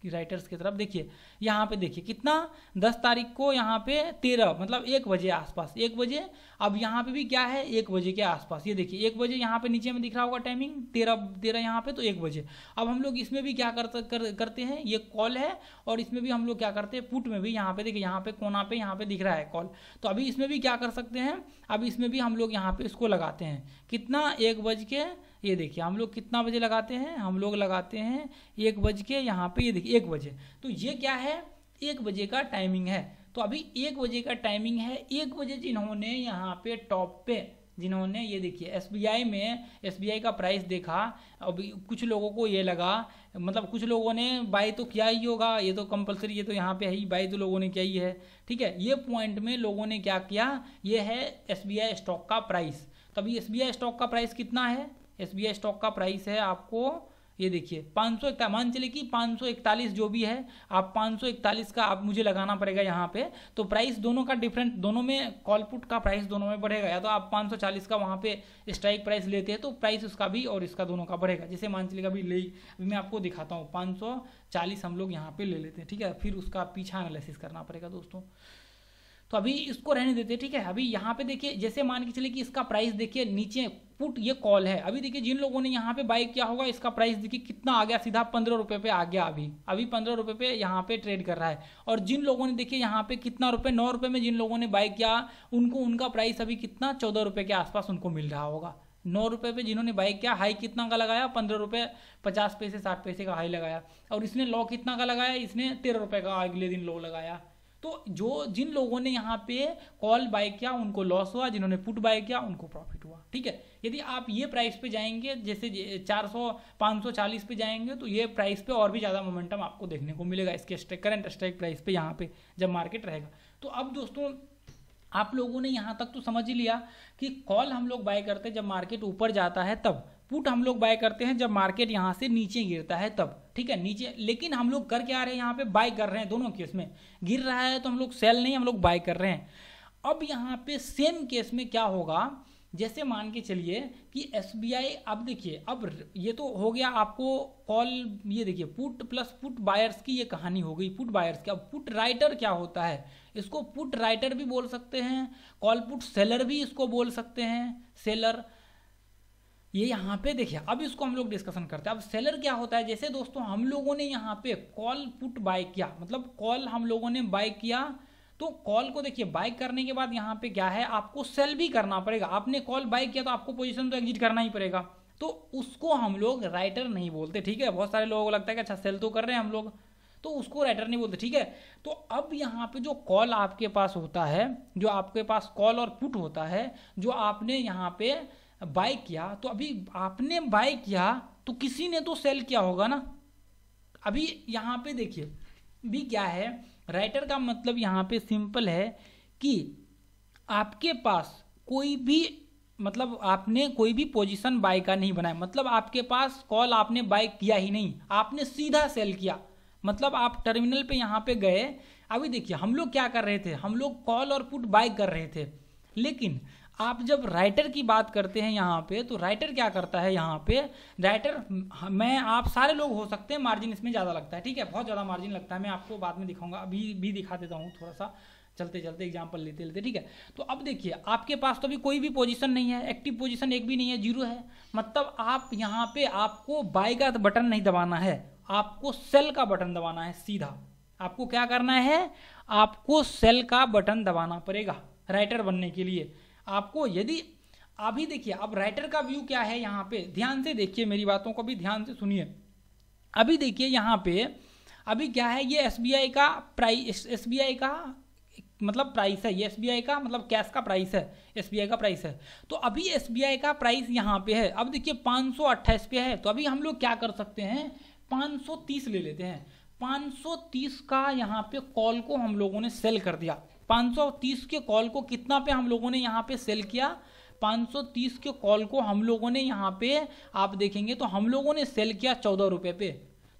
राइटर्स की तरफ। देखिए यहाँ पे देखिए कितना, 10 तारीख को यहाँ पे 13 मतलब 1 बजे आसपास, 1 बजे। अब यहाँ पे भी क्या है, 1 बजे के आसपास, ये देखिए 1 बजे यहाँ पे नीचे में दिख रहा होगा टाइमिंग, 13 यहाँ पे, तो 1 बजे। अब हम लोग इसमें भी क्या करते हैं, ये कॉल है, और इसमें भी हम लोग क्या करते हैं, पुट में भी यहाँ पे देखिए, यहाँ पे कोना पे यहाँ पे दिख रहा है कॉल, तो अभी इसमें भी क्या कर सकते हैं, अब इसमें भी हम लोग यहाँ पे इसको लगाते हैं, कितना, 1 बज के, ये देखिए हम लोग कितना बजे लगाते हैं, हम लोग लगाते हैं 1 बज के, यहाँ पे ये देखिए 1 बजे, तो ये क्या है, 1 बजे का टाइमिंग है। तो अभी 1 बजे का टाइमिंग है, 1 बजे जिन्होंने यहाँ पे टॉप पे, जिन्होंने ये देखिए एसबीआई में, एसबीआई का प्राइस देखा, अभी कुछ लोगों को ये लगा, मतलब कुछ लोगों ने बाय तो किया ही होगा, ये तो कंपलसरी, ये तो यहाँ पे है ही, बाय तो लोगों ने किया ही है। ठीक है, ये पॉइंट में लोगों ने क्या किया, ये है एसबीआई स्टॉक का प्राइस। तो अभी एसबीआई स्टॉक का प्राइस कितना है, एसबीआई स्टॉक का प्राइस है आपको, ये देखिए 541, मान चलिए कि 541 जो भी है, आप 541 का आप मुझे लगाना पड़ेगा यहाँ पे। तो प्राइस दोनों का डिफरेंट, दोनों में कॉल पुट का प्राइस दोनों में बढ़ेगा, या तो आप 540 का वहाँ पे स्ट्राइक प्राइस लेते हैं तो प्राइस उसका भी और इसका दोनों का बढ़ेगा। जैसे मान चलिएगा अभी मैं आपको दिखाता हूँ, 540 हम लोग यहाँ पे ले लेते हैं। ठीक है, फिर उसका पीछा एनालिसिस करना पड़ेगा दोस्तों, तो अभी इसको रहने देते। ठीक है, अभी यहाँ पे देखिए, जैसे मान के चलिए कि इसका प्राइस देखिए नीचे, पुट ये कॉल है, अभी देखिए जिन लोगों ने यहाँ पे बाय किया होगा, इसका प्राइस देखिए कितना आ गया, सीधा 15 रुपए पे आ गया, अभी 15 रुपए पे यहाँ पे ट्रेड कर रहा है। और जिन लोगों ने देखिए यहाँ पे कितना रुपए, 9 रुपए में जिन लोगों ने बाय किया, उनको उनका प्राइस अभी कितना, 14 रुपए के आसपास उनको मिल रहा होगा। 9 रुपए पे जिन्होंने बाय किया, हाई कितना का लगाया, 15 रुपए 50 पैसे 60 पैसे का हाई लगाया, और इसने लो कितना का लगाया, इसने 13 रुपए का अगले दिन लो लगाया। तो जिन लोगों ने यहाँ पे कॉल बाय किया उनको लॉस हुआ, जिन्होंने पुट बाय किया उनको प्रॉफिट हुआ। ठीक है, यदि आप ये प्राइस पे जाएंगे, जैसे 400 540 पे जाएंगे, तो ये प्राइस पे और भी ज़्यादा मोमेंटम आपको देखने को मिलेगा, इसके करंट स्ट्राइक प्राइस पे यहाँ पे जब मार्केट रहेगा। तो अब दोस्तों आप लोगों ने यहाँ तक तो समझ ही लिया कि कॉल हम लोग बाय करते हैं जब मार्केट ऊपर जाता है तब, पुट हम लोग बाय करते हैं जब मार्केट यहाँ से नीचे गिरता है तब। ठीक है, नीचे, लेकिन हम लोग कर क्या रहे हैं, यहाँ पे बाय कर रहे हैं, दोनों केस में गिर रहा है तो हम लोग सेल नहीं, हम लोग बाय कर रहे हैं। अब यहाँ पे सेम केस में क्या होगा, जैसे मान के चलिए कि एसबीआई, अब देखिए, अब ये तो हो गया आपको कॉल, ये देखिए पुट प्लस पुट बायर्स की ये कहानी हो गई, पुट बायर्स की। अब पुट राइटर क्या होता है, इसको पुट राइटर भी बोल सकते हैं, कॉल पुट सेलर भी इसको बोल सकते हैं, सेलर। ये यहाँ पे देखिए, अब इसको हम लोग डिस्कशन करते हैं। अब सेलर क्या होता है, जैसे दोस्तों हम लोगों ने यहाँ पे कॉल पुट बाय किया, मतलब कॉल हम लोगों ने बाय किया, तो कॉल को देखिए बाय करने के बाद यहाँ पे क्या है, आपको सेल भी करना पड़ेगा। आपने कॉल बाय किया तो आपको पोजीशन तो एग्जिट करना ही पड़ेगा, तो उसको हम लोग राइटर नहीं बोलते। ठीक है, बहुत सारे लोगों को लगता है कि अच्छा सेल तो कर रहे हैं हम लोग, तो उसको राइटर नहीं बोलते। ठीक है, तो अब यहाँ पे जो कॉल आपके पास होता है, जो आपके पास कॉल और पुट होता है, जो आपने यहाँ पे बाय किया, तो अभी आपने बाय किया तो किसी ने तो सेल किया होगा ना। अभी यहाँ पे देखिए, भी क्या है, राइटर का मतलब यहाँ पे सिंपल है कि आपके पास कोई भी मतलब आपने कोई भी पोजीशन बाय का नहीं बनाया, मतलब आपके पास कॉल आपने बाय किया ही नहीं, आपने सीधा सेल किया। मतलब आप टर्मिनल पे यहाँ पे गए, अभी देखिए हम लोग क्या कर रहे थे, हम लोग कॉल और पुट बाय कर रहे थे, लेकिन आप जब राइटर की बात करते हैं यहाँ पे, तो राइटर क्या करता है यहाँ पे, राइटर मैं आप सारे लोग हो सकते हैं, मार्जिन इसमें ज़्यादा लगता है, ठीक है, बहुत ज़्यादा मार्जिन लगता है, मैं आपको बाद में दिखाऊंगा, अभी भी दिखा देता हूँ थोड़ा सा चलते चलते एग्जाम्पल लेते लेते, ठीक है। तो अब देखिए आपके पास तो अभी कोई भी पोजीशन नहीं है, एक्टिव पोजीशन एक भी नहीं है, जीरो है, मतलब आप यहाँ पे आपको बाय का बटन नहीं दबाना है, आपको सेल का बटन दबाना है सीधा। आपको क्या करना है, आपको सेल का बटन दबाना पड़ेगा राइटर बनने के लिए आपको। यदि अभी देखिए अब राइटर का व्यू क्या है, यहाँ पे ध्यान से देखिए, मेरी बातों को भी ध्यान से सुनिए। अभी देखिए यहाँ पे अभी क्या है, ये एसबीआई का प्राइस, एसबीआई का मतलब प्राइस है, ये एसबीआई का मतलब कैश का प्राइस है, एसबीआई का प्राइस है। तो अभी एसबीआई का प्राइस यहाँ पे है, अब देखिए 528 पे है, तो अभी हम लोग क्या कर सकते हैं, 530 ले लेते हैं। 530 का यहाँ पे कॉल को हम लोगों ने सेल कर दिया, 530 के कॉल को कितना पे हम लोगों ने यहाँ पे सेल किया, 530 के कॉल को हम लोगों ने यहाँ पे आप देखेंगे तो हम लोगों ने सेल किया 14 रुपये पे,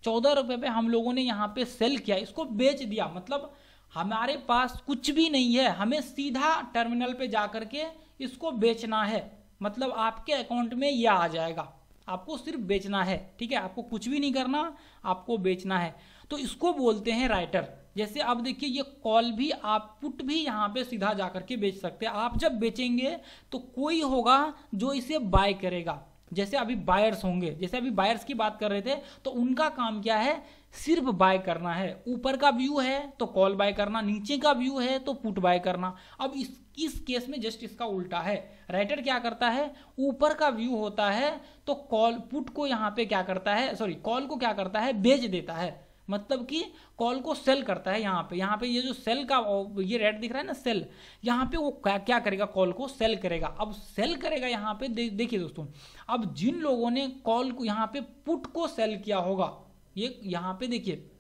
14 रुपये पे हम लोगों ने यहाँ पे सेल किया, इसको बेच दिया। मतलब हमारे पास कुछ भी नहीं है, हमें सीधा टर्मिनल पे जा करके इसको बेचना है, मतलब आपके अकाउंट में यह आ जाएगा, आपको सिर्फ बेचना है, ठीक है, आपको कुछ भी नहीं करना, आपको बेचना है। तो इसको बोलते हैं राइटर। जैसे अब देखिए ये कॉल भी आप पुट भी यहाँ पे सीधा जा करके बेच सकते हैं। आप जब बेचेंगे तो कोई होगा जो इसे बाय करेगा, जैसे अभी बायर्स होंगे, जैसे अभी बायर्स की बात कर रहे थे, तो उनका काम क्या है, सिर्फ बाय करना है। ऊपर का व्यू है तो कॉल बाय करना, नीचे का व्यू है तो पुट बाय करना। अब इस केस में जस्ट इसका उल्टा है, राइटर क्या करता है, ऊपर का व्यू होता है तो कॉल पुट को यहाँ पे क्या करता है, सॉरी कॉल को क्या करता है, बेच देता है, मतलब कि कॉल को सेल करता है। यहाँ पे ये जो सेल का ये रेड दिख रहा है ना सेल, यहाँ पे वो क्या करेगा, कॉल को सेल करेगा। अब सेल करेगा यहाँ पे देखिए दोस्तों, अब जिन लोगों ने कॉल को यहाँ पे पुट को सेल किया होगा, ये यहाँ पे देखिए,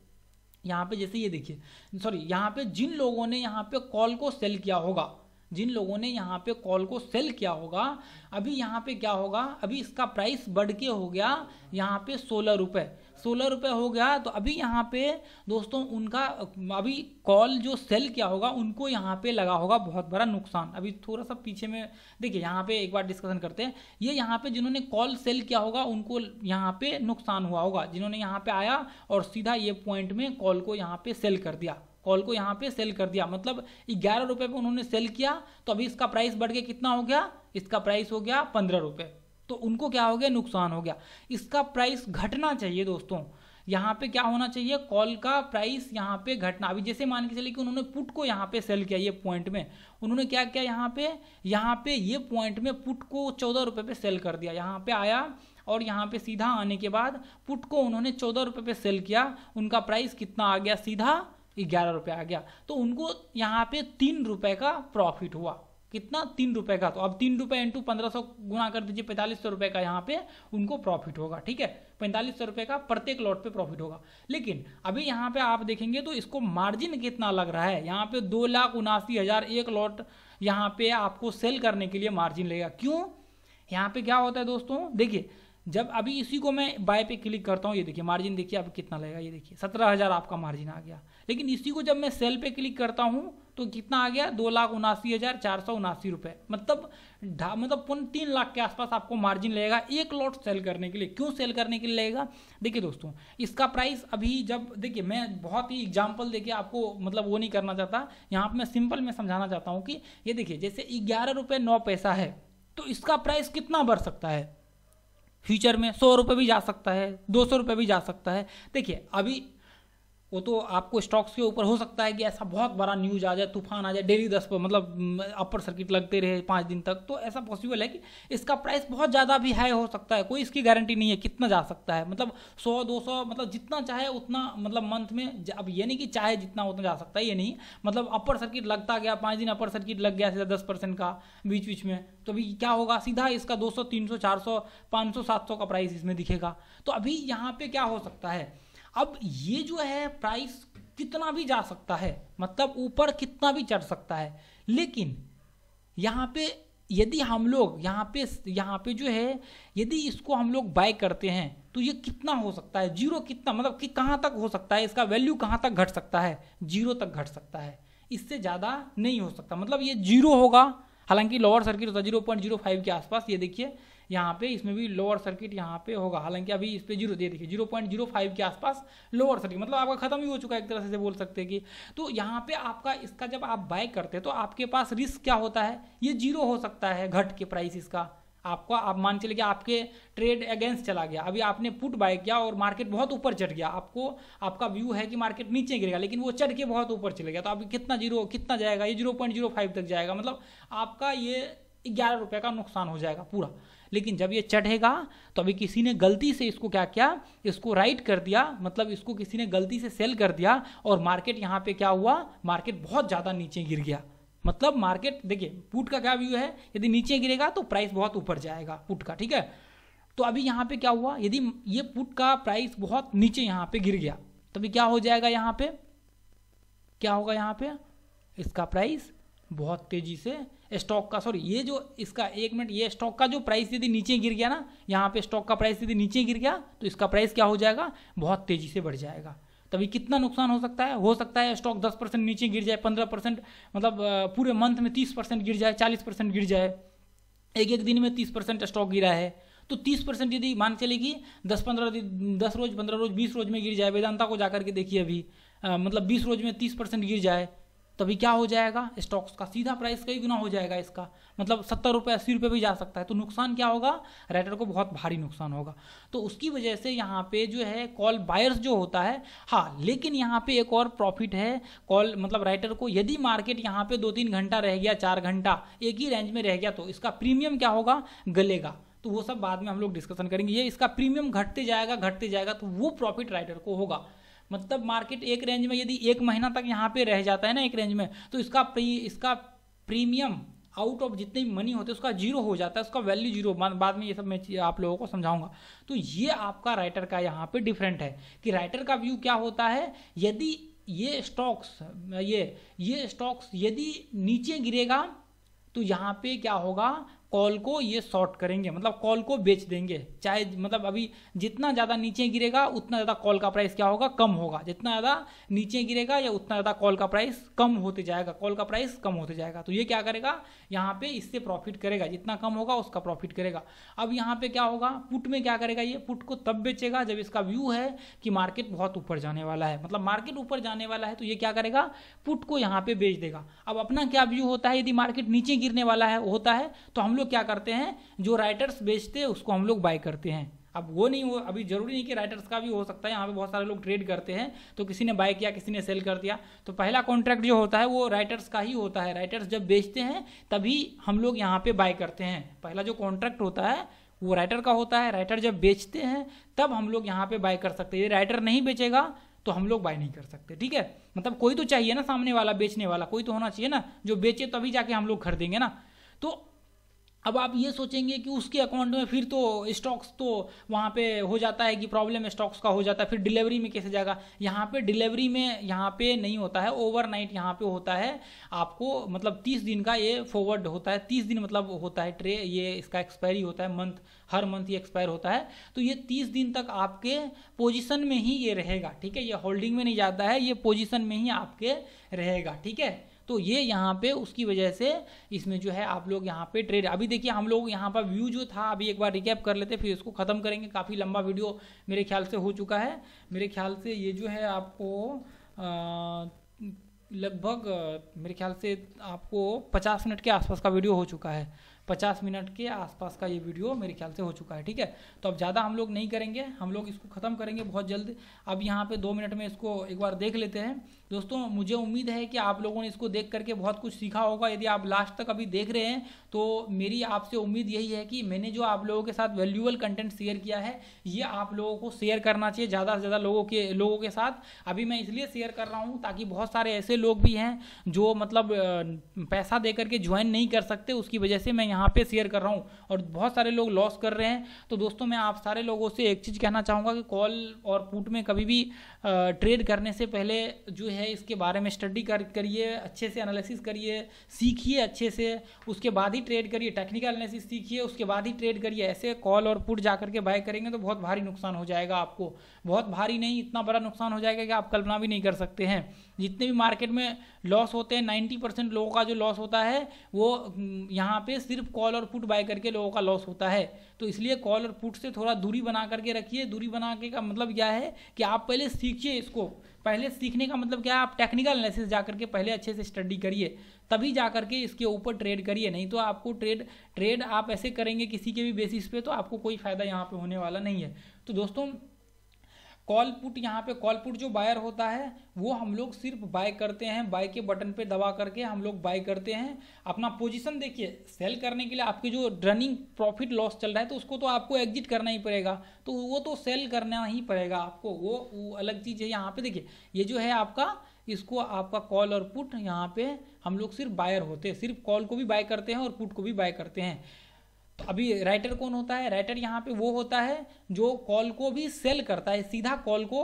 यहाँ पे जैसे ये देखिए, सॉरी यहाँ पे जिन लोगों ने यहाँ पे कॉल को सेल किया होगा, जिन लोगों ने यहाँ पे कॉल को सेल किया होगा, अभी यहाँ पे क्या होगा, अभी इसका प्राइस बढ़ के हो गया यहाँ पे 16 रुपये, 16 रुपये हो गया। तो अभी यहाँ पे दोस्तों उनका अभी कॉल जो सेल किया होगा उनको यहाँ पे लगा होगा बहुत बड़ा नुकसान। अभी थोड़ा सा पीछे में देखिए, यहाँ पे एक बार डिस्कशन करते हैं। ये यहाँ पे जिन्होंने कॉल सेल किया होगा उनको यहाँ पे नुकसान हुआ होगा, जिन्होंने यहाँ पे आया और सीधा ये पॉइंट में कॉल को यहाँ पे सेल कर दिया, कॉल को यहाँ पे सेल कर दिया, मतलब 11 रुपये पे उन्होंने सेल किया, तो अभी इसका प्राइस बढ़ के कितना हो गया, इसका प्राइस हो गया 15 रुपये, तो उनको क्या हो गया, नुकसान हो गया। इसका प्राइस घटना चाहिए दोस्तों, यहाँ पे क्या होना चाहिए, कॉल का प्राइस यहाँ पे घटना। अभी जैसे मान के चलिए कि उन्होंने पुट को यहाँ पे सेल किया, ये पॉइंट में उन्होंने क्या किया, यहाँ पे ये पॉइंट में पुट को 14 रुपये पे सेल कर दिया, यहाँ पे आया और यहाँ पे सीधा आने के बाद पुट को उन्होंने 14 रुपये पे सेल किया, उनका प्राइस कितना आ गया, सीधा 11 रुपये आ गया, तो उनको यहाँ पे 3 रुपये का प्रॉफिट हुआ। कितना, 3 रुपये का। तो अब 3 रुपये इंटू 1500 गुना कर दीजिए, 4500 रुपये का यहाँ पे उनको प्रॉफिट होगा, ठीक है, 4500 रुपये का प्रत्येक लॉट पे प्रॉफिट होगा। लेकिन अभी यहाँ पे आप देखेंगे तो इसको मार्जिन कितना लग रहा है, यहाँ पे 2,79,000 एक लॉट यहाँ पे आपको सेल करने के लिए मार्जिन लगेगा। क्यों, यहाँ पे क्या होता है दोस्तों, देखिए जब अभी इसी को मैं बाय पे क्लिक करता हूँ, ये देखिए मार्जिन देखिए अब कितना लगेगा, ये देखिए 17,000 आपका मार्जिन आ गया। लेकिन इसी को जब मैं सेल पे क्लिक करता हूँ तो कितना आ गया, 2,79,479 रुपये, मतलब 3 लाख के आसपास आपको मार्जिन लगेगा एक लॉट सेल करने के लिए। क्यों सेल करने के लिए लगेगा, देखिए दोस्तों इसका प्राइस अभी जब देखिए, मैं बहुत ही एग्जाम्पल देके आपको मतलब वो नहीं करना चाहता, यहाँ पर मैं सिंपल में समझाना चाहता हूँ कि ये देखिए जैसे 11 रुपये 9 पैसा है, तो इसका प्राइस कितना बढ़ सकता है, फ्यूचर में 100 रुपये भी जा सकता है, 200 रुपये भी जा सकता है। देखिए अभी वो तो आपको स्टॉक्स के ऊपर हो सकता है कि ऐसा बहुत बड़ा न्यूज आ जाए, तूफान आ जाए, डेली 10 पर मतलब अपर सर्किट लगते रहे 5 दिन तक, तो ऐसा पॉसिबल है कि इसका प्राइस बहुत ज़्यादा भी हाई हो सकता है, कोई इसकी गारंटी नहीं है कितना जा सकता है, मतलब 100-200 मतलब जितना चाहे उतना, मतलब मंथ में, अब ये नहीं कि चाहे जितना उतना जा सकता है, ये नहीं, मतलब अपर सर्किट लगता गया, 5 दिन अपर सर्किट लग गया सीधा 10% का बीच बीच में, तो अभी क्या होगा, सीधा इसका 200, 300, 400, 500, 700 का प्राइस इसमें दिखेगा। तो अभी यहाँ पे क्या हो सकता है, अब ये जो है प्राइस कितना भी जा सकता है, मतलब ऊपर कितना भी चढ़ सकता है। लेकिन यहाँ पे यदि हम लोग यहाँ पे जो है यदि इसको हम लोग बाय करते हैं तो ये कितना हो सकता है, जीरो कितना, मतलब कि कहाँ तक हो सकता है, इसका वैल्यू कहाँ तक घट सकता है, जीरो तक घट सकता है, इससे ज़्यादा नहीं हो सकता। मतलब ये जीरो होगा, हालांकि लोअर सर्किट होता है 0.05 के आसपास। ये देखिए यहाँ पे इसमें भी लोअर सर्किट यहाँ पे होगा, हालांकि अभी इस पे जीरो, दे देखिए 0.05 के आसपास लोअर सर्किट, मतलब आपका खत्म ही हो चुका है एक तरह से बोल सकते हैं कि। तो यहाँ पे आपका इसका जब आप बाय करते हैं तो आपके पास रिस्क क्या होता है, ये जीरो हो सकता है घट के प्राइस इसका। आपका आप मान चलिए कि आपके ट्रेड अगेंस्ट चला गया, अभी आपने पुट बाय किया और मार्केट बहुत ऊपर चढ़ गया, आपका व्यू है कि मार्केट नीचे गिरेगा, लेकिन वो चढ़ के बहुत ऊपर चले गया, तो अभी कितना जाएगा, ये 0.05 तक जाएगा, मतलब आपका ये 11 रुपये का नुकसान हो जाएगा पूरा। लेकिन जब ये चढ़ेगा तो अभी किसी ने गलती से इसको क्या किया, इसको राइट कर दिया, मतलब इसको किसी ने गलती से सेल कर दिया और मार्केट यहाँ पे क्या हुआ, मार्केट बहुत ज़्यादा नीचे गिर गया। मतलब मार्केट देखिए पुट का क्या व्यू है, यदि नीचे गिरेगा तो प्राइस बहुत ऊपर जाएगा पुट का, ठीक है। तो अभी यहाँ पे क्या हुआ, यदि ये पुट का प्राइस बहुत नीचे यहाँ पे गिर गया तो अभी क्या हो जाएगा, यहाँ पे क्या होगा, यहाँ पे इसका प्राइस बहुत तेजी से स्टॉक का, सॉरी ये जो इसका, एक मिनट, ये स्टॉक का जो प्राइस यदि नीचे गिर गया ना, यहाँ पे स्टॉक का प्राइस यदि नीचे गिर गया तो इसका प्राइस क्या हो जाएगा, बहुत तेजी से बढ़ जाएगा। तभी कितना नुकसान हो सकता है स्टॉक 10% नीचे गिर जाए, 15%, मतलब पूरे मंथ में 30% गिर जाए, 40% गिर जाए, एक दिन में 30% स्टॉक गिरा है तो 30% यदि मान चले कि 10 रोज 15 रोज 20 रोज में गिर जाए, वेदांता को जाकर के देखिए अभी, मतलब 20 रोज में 30% गिर जाए, तभी क्या हो जाएगा, स्टॉक्स का सीधा प्राइस कई गुना हो जाएगा इसका, मतलब 70 रुपये 80 रुपये भी जा सकता है। तो नुकसान क्या होगा, राइटर को बहुत भारी नुकसान होगा। तो उसकी वजह से यहाँ पे जो है कॉल बायर्स जो होता है, हाँ लेकिन यहाँ पे एक और प्रॉफिट है कॉल, मतलब राइटर को यदि मार्केट यहाँ पे 2-3 घंटा रह गया, 4 घंटा एक ही रेंज में रह गया तो इसका प्रीमियम क्या होगा, गलेगा। तो वो सब बाद में हम लोग डिस्कशन करेंगे। ये इसका प्रीमियम घटते जाएगा तो वो प्रॉफिट राइटर को होगा। मतलब मार्केट एक रेंज में यदि 1 महीना तक यहाँ पे रह जाता है ना एक रेंज में, तो इसका प्रीमियम आउट ऑफ जितने भी मनी होते हैं उसका जीरो हो जाता है, उसका वैल्यू जीरो। बाद में ये सब मैं आप लोगों को समझाऊंगा। तो ये आपका राइटर का यहाँ पे डिफरेंट है कि राइटर का व्यू क्या होता है, यदि ये स्टॉक्स यदि नीचे गिरेगा तो यहाँ पे क्या होगा, कॉल को ये शॉर्ट करेंगे, मतलब कॉल को बेच देंगे, चाहे मतलब अभी जितना ज़्यादा नीचे गिरेगा उतना ज़्यादा कॉल का प्राइस क्या होगा, कम होगा, जितना ज़्यादा नीचे गिरेगा या उतना ज़्यादा कॉल का प्राइस कम होते जाएगा, कॉल का प्राइस कम होते जाएगा। तो ये क्या करेगा, यहाँ पे इससे प्रॉफिट करेगा, जितना कम होगा उसका प्रॉफिट करेगा। अब यहाँ पे क्या होगा, पुट में क्या करेगा, ये पुट को तब बेचेगा जब इसका व्यू है कि मार्केट बहुत ऊपर जाने वाला है, मतलब मार्केट ऊपर जाने वाला है तो ये क्या करेगा, पुट को यहाँ पे बेच देगा। अब अपना क्या व्यू होता है, यदि मार्केट नीचे गिरने वाला है होता है तो हम लोग क्या करते हैं, जो राइटर्स बेचते हैं उसको हम लोग बाय करते हैं। अब वो नहीं हो, अभी जरूरी नहीं कि राइटर्स का भी हो सकता है, यहाँ पे बहुत सारे लोग ट्रेड करते हैं, तो किसी ने बाय किया किसी ने सेल कर दिया, तो पहला कॉन्ट्रैक्ट जो होता है वो राइटर्स का ही होता है। राइटर्स जब बेचते हैं तभी हम लोग यहाँ पे बाय करते हैं, पहला जो कॉन्ट्रैक्ट होता है वो राइटर का होता है। राइटर जब बेचते हैं तब हम लोग यहाँ पे बाय कर सकते हैं, राइटर नहीं बेचेगा तो हम लोग बाय नहीं कर सकते, ठीक है। मतलब कोई तो चाहिए ना, सामने वाला बेचने वाला कोई तो होना चाहिए ना, जो बेचे तभी जाके हम लोग खरीदेंगे ना। तो अब आप ये सोचेंगे कि उसके अकाउंट में फिर तो स्टॉक्स तो वहाँ पे हो जाता है कि प्रॉब्लम स्टॉक्स का हो जाता है, फिर डिलीवरी में कैसे जाएगा। यहाँ पे डिलीवरी में यहाँ पे नहीं होता है, ओवरनाइट यहाँ पे होता है आपको, मतलब 30 दिन का ये फॉरवर्ड होता है, 30 दिन मतलब होता है ट्रे, ये इसका एक्सपायरी होता है, हर मंथ ये एक्सपायर होता है। तो ये 30 दिन तक आपके पोजीशन में ही ये रहेगा, ठीक है, ये होल्डिंग में नहीं जाता है, ये पोजीशन में ही आपके रहेगा, ठीक है। तो ये यहाँ पे उसकी वजह से इसमें जो है आप लोग यहाँ पे ट्रेड, अभी देखिए हम लोग यहाँ पर व्यू जो था अभी एक बार रिकैप कर लेते फिर इसको ख़त्म करेंगे। काफ़ी लंबा वीडियो मेरे ख्याल से हो चुका है, मेरे ख्याल से ये जो है आपको लगभग मेरे ख्याल से आपको 50 मिनट के आसपास का वीडियो हो चुका है, 50 मिनट के आसपास का ये वीडियो मेरे ख्याल से हो चुका है, ठीक है। तो अब ज़्यादा हम लोग नहीं करेंगे, हम लोग इसको ख़त्म करेंगे बहुत जल्द। अब यहाँ पे 2 मिनट में इसको एक बार देख लेते हैं। दोस्तों मुझे उम्मीद है कि आप लोगों ने इसको देख करके बहुत कुछ सीखा होगा। यदि आप लास्ट तक अभी देख रहे हैं तो मेरी आपसे उम्मीद यही है कि मैंने जो आप लोगों के साथ वैल्यूएबल कंटेंट शेयर किया है ये आप लोगों को शेयर करना चाहिए ज़्यादा से ज़्यादा लोगों के साथ। अभी मैं इसलिए शेयर कर रहा हूँ ताकि बहुत सारे ऐसे लोग भी हैं जो मतलब पैसा दे करके ज्वाइन नहीं कर सकते, उसकी वजह से मैं यहाँ पे शेयर कर रहा हूँ और बहुत सारे लोग लॉस कर रहे हैं। तो दोस्तों मैं आप सारे लोगों से एक चीज़ कहना चाहूँगा कि कॉल और पुट में कभी भी ट्रेड करने से पहले जो है इसके बारे में स्टडी करिए, अच्छे से एनालिसिस करिए, सीखिए अच्छे से, उसके बाद ही ट्रेड करिए। टेक्निकल एनालिसिस सीखिए उसके बाद ही ट्रेड करिए। ऐसे कॉल और पुट जा करके बाय करेंगे तो बहुत भारी नुकसान हो जाएगा आपको, बहुत भारी नहीं, इतना बड़ा नुकसान हो जाएगा कि आप कल्पना भी नहीं कर सकते हैं। जितने भी मार्केट में लॉस होते हैं 90% लोगों का जो लॉस होता है वो यहाँ पे सिर्फ कॉल और पुट बाय करके लोगों का लॉस होता है। तो इसलिए कॉल और पुट से थोड़ा दूरी बना करके रखिए। दूरी बना के का मतलब क्या है कि आप पहले सीखिए इसको। पहले सीखने का मतलब क्या है, आप टेक्निकल एनालिसिस जा करके पहले अच्छे से स्टडी करिए, तभी जा करके इसके ऊपर ट्रेड करिए। नहीं तो आपको ट्रेड आप ऐसे करेंगे किसी के भी बेसिस पे तो आपको कोई फायदा यहाँ पे होने वाला नहीं है। तो दोस्तों कॉल पुट, यहाँ पे कॉल पुट जो बायर होता है वो हम लोग सिर्फ बाय करते हैं, बाय के बटन पे दबा करके हम लोग बाय करते हैं। अपना पोजीशन देखिए, सेल करने के लिए आपके जो रनिंग प्रॉफिट लॉस चल रहा है तो उसको तो आपको एग्जिट करना ही पड़ेगा, तो वो तो सेल करना ही पड़ेगा आपको, वो अलग चीज़ है। यहाँ पे देखिए ये जो है आपका, इसको आपका कॉल और पुट, यहाँ पे हम लोग सिर्फ बायर होते हैं, सिर्फ कॉल को भी बाय करते हैं और पुट को भी बाय करते हैं। तो अभी राइटर कौन होता है, राइटर यहाँ पे वो होता है जो कॉल को भी सेल करता है, सीधा कॉल को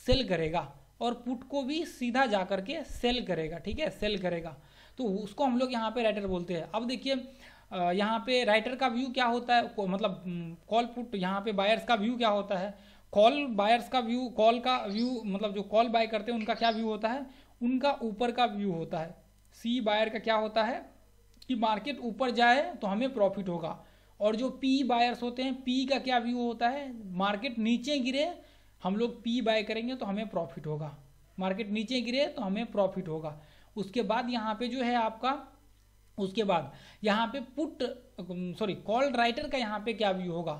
सेल करेगा और पुट को भी सीधा जा करके सेल करेगा, ठीक है, सेल करेगा। तो उसको हम लोग यहाँ पे राइटर बोलते हैं। अब देखिए यहाँ पे राइटर का व्यू क्या होता है, मतलब कॉल पुट, यहाँ पे बायर्स का व्यू क्या होता है, कॉल बायर्स का व्यू, कॉल का व्यू मतलब जो कॉल बाय करते हैं उनका क्या व्यू होता है, उनका ऊपर का व्यू होता है। सी बायर का क्या होता है कि मार्केट ऊपर जाए तो हमें प्रॉफिट होगा, और जो पी बायर्स होते हैं, पी का क्या व्यू होता है, मार्केट नीचे गिरे हम लोग पी बाय करेंगे तो हमें प्रॉफिट होगा, मार्केट नीचे गिरे तो हमें प्रॉफिट होगा। उसके बाद यहाँ पे जो है आपका, उसके बाद यहाँ पे कॉल राइटर का यहाँ पे क्या व्यू होगा,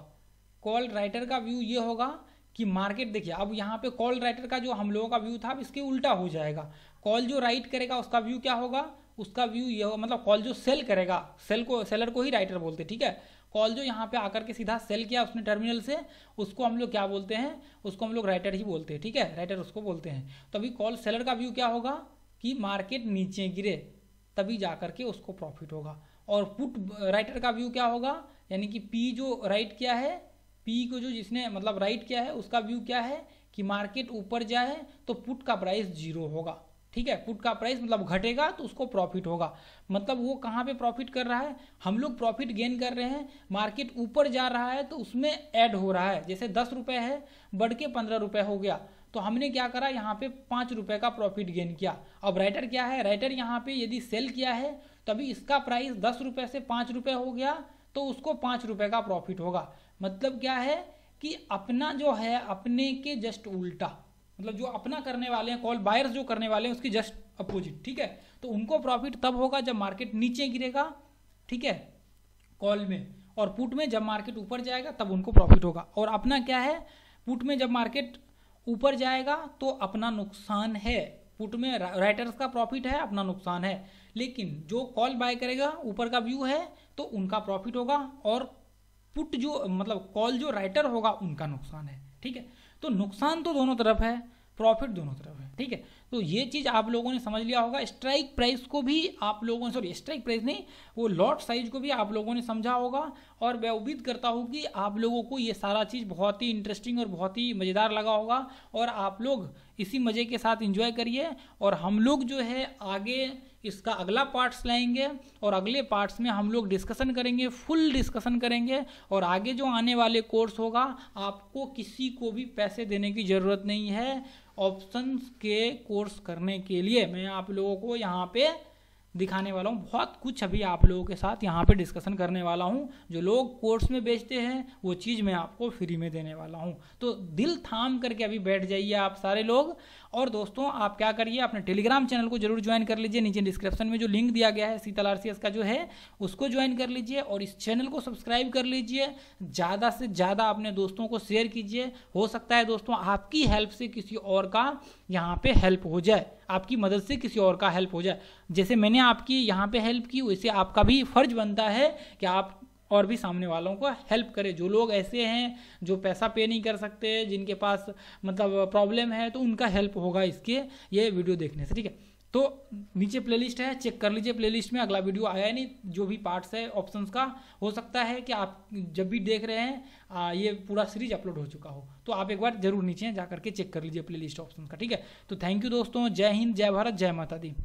कॉल राइटर का व्यू ये होगा कि मार्केट देखिए, अब यहाँ पे कॉल राइटर का जो हम लोगों का व्यू था अब इसके उल्टा हो जाएगा। कॉल जो राइट करेगा उसका व्यू क्या होगा, उसका व्यू ये होगा, मतलब कॉल जो सेल करेगा, सेलर को ही राइटर बोलते हैं, ठीक है। कॉल जो यहाँ पे आकर के सीधा सेल किया उसने टर्मिनल से, उसको हम लोग क्या बोलते हैं, उसको हम लोग राइटर ही बोलते हैं, ठीक है, राइटर उसको बोलते हैं। तो अभी कॉल सेलर का व्यू क्या होगा कि मार्केट नीचे गिरे तभी जा करके उसको प्रॉफिट होगा। और पुट राइटर का व्यू क्या होगा, यानी कि पी जो राइट किया है, पी को जो जिसने मतलब राइट किया है उसका व्यू क्या है कि मार्केट ऊपर जाए तो पुट का प्राइस 0 होगा, ठीक है, पुट का प्राइस मतलब घटेगा तो उसको प्रॉफिट होगा। मतलब वो कहाँ पे प्रॉफिट कर रहा है, हम लोग प्रॉफिट गेन कर रहे हैं, मार्केट ऊपर जा रहा है तो उसमें ऐड हो रहा है, जैसे 10 रुपये है बढ़ के 15 रुपये हो गया तो हमने क्या करा, यहाँ पे 5 रुपये का प्रॉफिट गेन किया। अब राइटर क्या है, राइटर यहाँ पे यदि सेल किया है तभी इसका प्राइस 10 रुपये से 5 रुपये हो गया तो उसको 5 रुपये का प्रॉफिट होगा। मतलब क्या है कि अपना जो है अपने के जस्ट उल्टा, मतलब जो अपना करने वाले हैं, कॉल बायर्स जो करने वाले हैं उसकी जस्ट अपोजिट, ठीक है। तो उनको प्रॉफिट तब होगा जब मार्केट नीचे गिरेगा, ठीक है, कॉल में, और पुट में जब मार्केट ऊपर जाएगा तब उनको प्रॉफिट होगा। और अपना क्या है, पुट में जब मार्केट ऊपर जाएगा तो अपना नुकसान है, पुट में राइटर्स का प्रॉफिट है, अपना नुकसान है। लेकिन जो कॉल बाय करेगा ऊपर का व्यू है तो उनका प्रॉफिट होगा, और पुट जो मतलब कॉल जो राइटर होगा उनका नुकसान है, ठीक है। तो नुकसान तो दोनों तरफ है, प्रॉफिट दोनों तरफ है, ठीक है। तो ये चीज़ आप लोगों ने समझ लिया होगा। स्ट्राइक प्राइस को भी आप लोगों ने, स्ट्राइक प्राइस नहीं, वो लॉट साइज को भी आप लोगों ने समझा होगा। और मैं उम्मीद करता हूँ कि आप लोगों को ये सारा चीज़ बहुत ही इंटरेस्टिंग और बहुत ही मज़ेदार लगा होगा, और आप लोग इसी मज़े के साथ एंजॉय करिए। और हम लोग जो है आगे इसका अगला पार्ट्स लाएंगे, और अगले पार्ट्स में हम लोग डिस्कशन करेंगे, फुल डिस्कशन करेंगे। और आगे जो आने वाले कोर्स होगा आपको किसी को भी पैसे देने की ज़रूरत नहीं है ऑप्शंस के कोर्स करने के लिए। मैं आप लोगों को यहाँ पे दिखाने वाला हूँ, बहुत कुछ अभी आप लोगों के साथ यहाँ पे डिस्कशन करने वाला हूँ। जो लोग कोर्स में बेचते हैं वो चीज़ मैं आपको फ्री में देने वाला हूँ। तो दिल थाम करके अभी बैठ जाइए आप सारे लोग। और दोस्तों आप क्या करिए, अपने टेलीग्राम चैनल को जरूर ज्वाइन कर लीजिए, नीचे डिस्क्रिप्शन में जो लिंक दिया गया है शीतल आरसीएस का जो है उसको ज्वाइन कर लीजिए, और इस चैनल को सब्सक्राइब कर लीजिए। ज़्यादा से ज़्यादा अपने दोस्तों को शेयर कीजिए, हो सकता है दोस्तों आपकी हेल्प से किसी और का यहाँ पे हेल्प हो जाए। आपकी मदद से किसी और का हेल्प हो जाए। जैसे मैंने आपकी यहाँ पे हेल्प की, वैसे आपका भी फर्ज बनता है कि आप और भी सामने वालों को हेल्प करें। जो लोग ऐसे हैं जो पैसा पे नहीं कर सकते, जिनके पास मतलब प्रॉब्लम है, तो उनका हेल्प होगा इसके ये वीडियो देखने से, ठीक है। तो नीचे प्लेलिस्ट है, चेक कर लीजिए प्लेलिस्ट में, अगला वीडियो आया नहीं, जो भी पार्ट्स है ऑप्शंस का, हो सकता है कि आप जब भी देख रहे हैं ये पूरा सीरीज अपलोड हो चुका हो, तो आप एक बार जरूर नीचे जा करके चेक कर लीजिए प्लेलिस्ट ऑप्शन का, ठीक है। तो थैंक यू दोस्तों, जय हिंद, जय भारत, जय माता दी।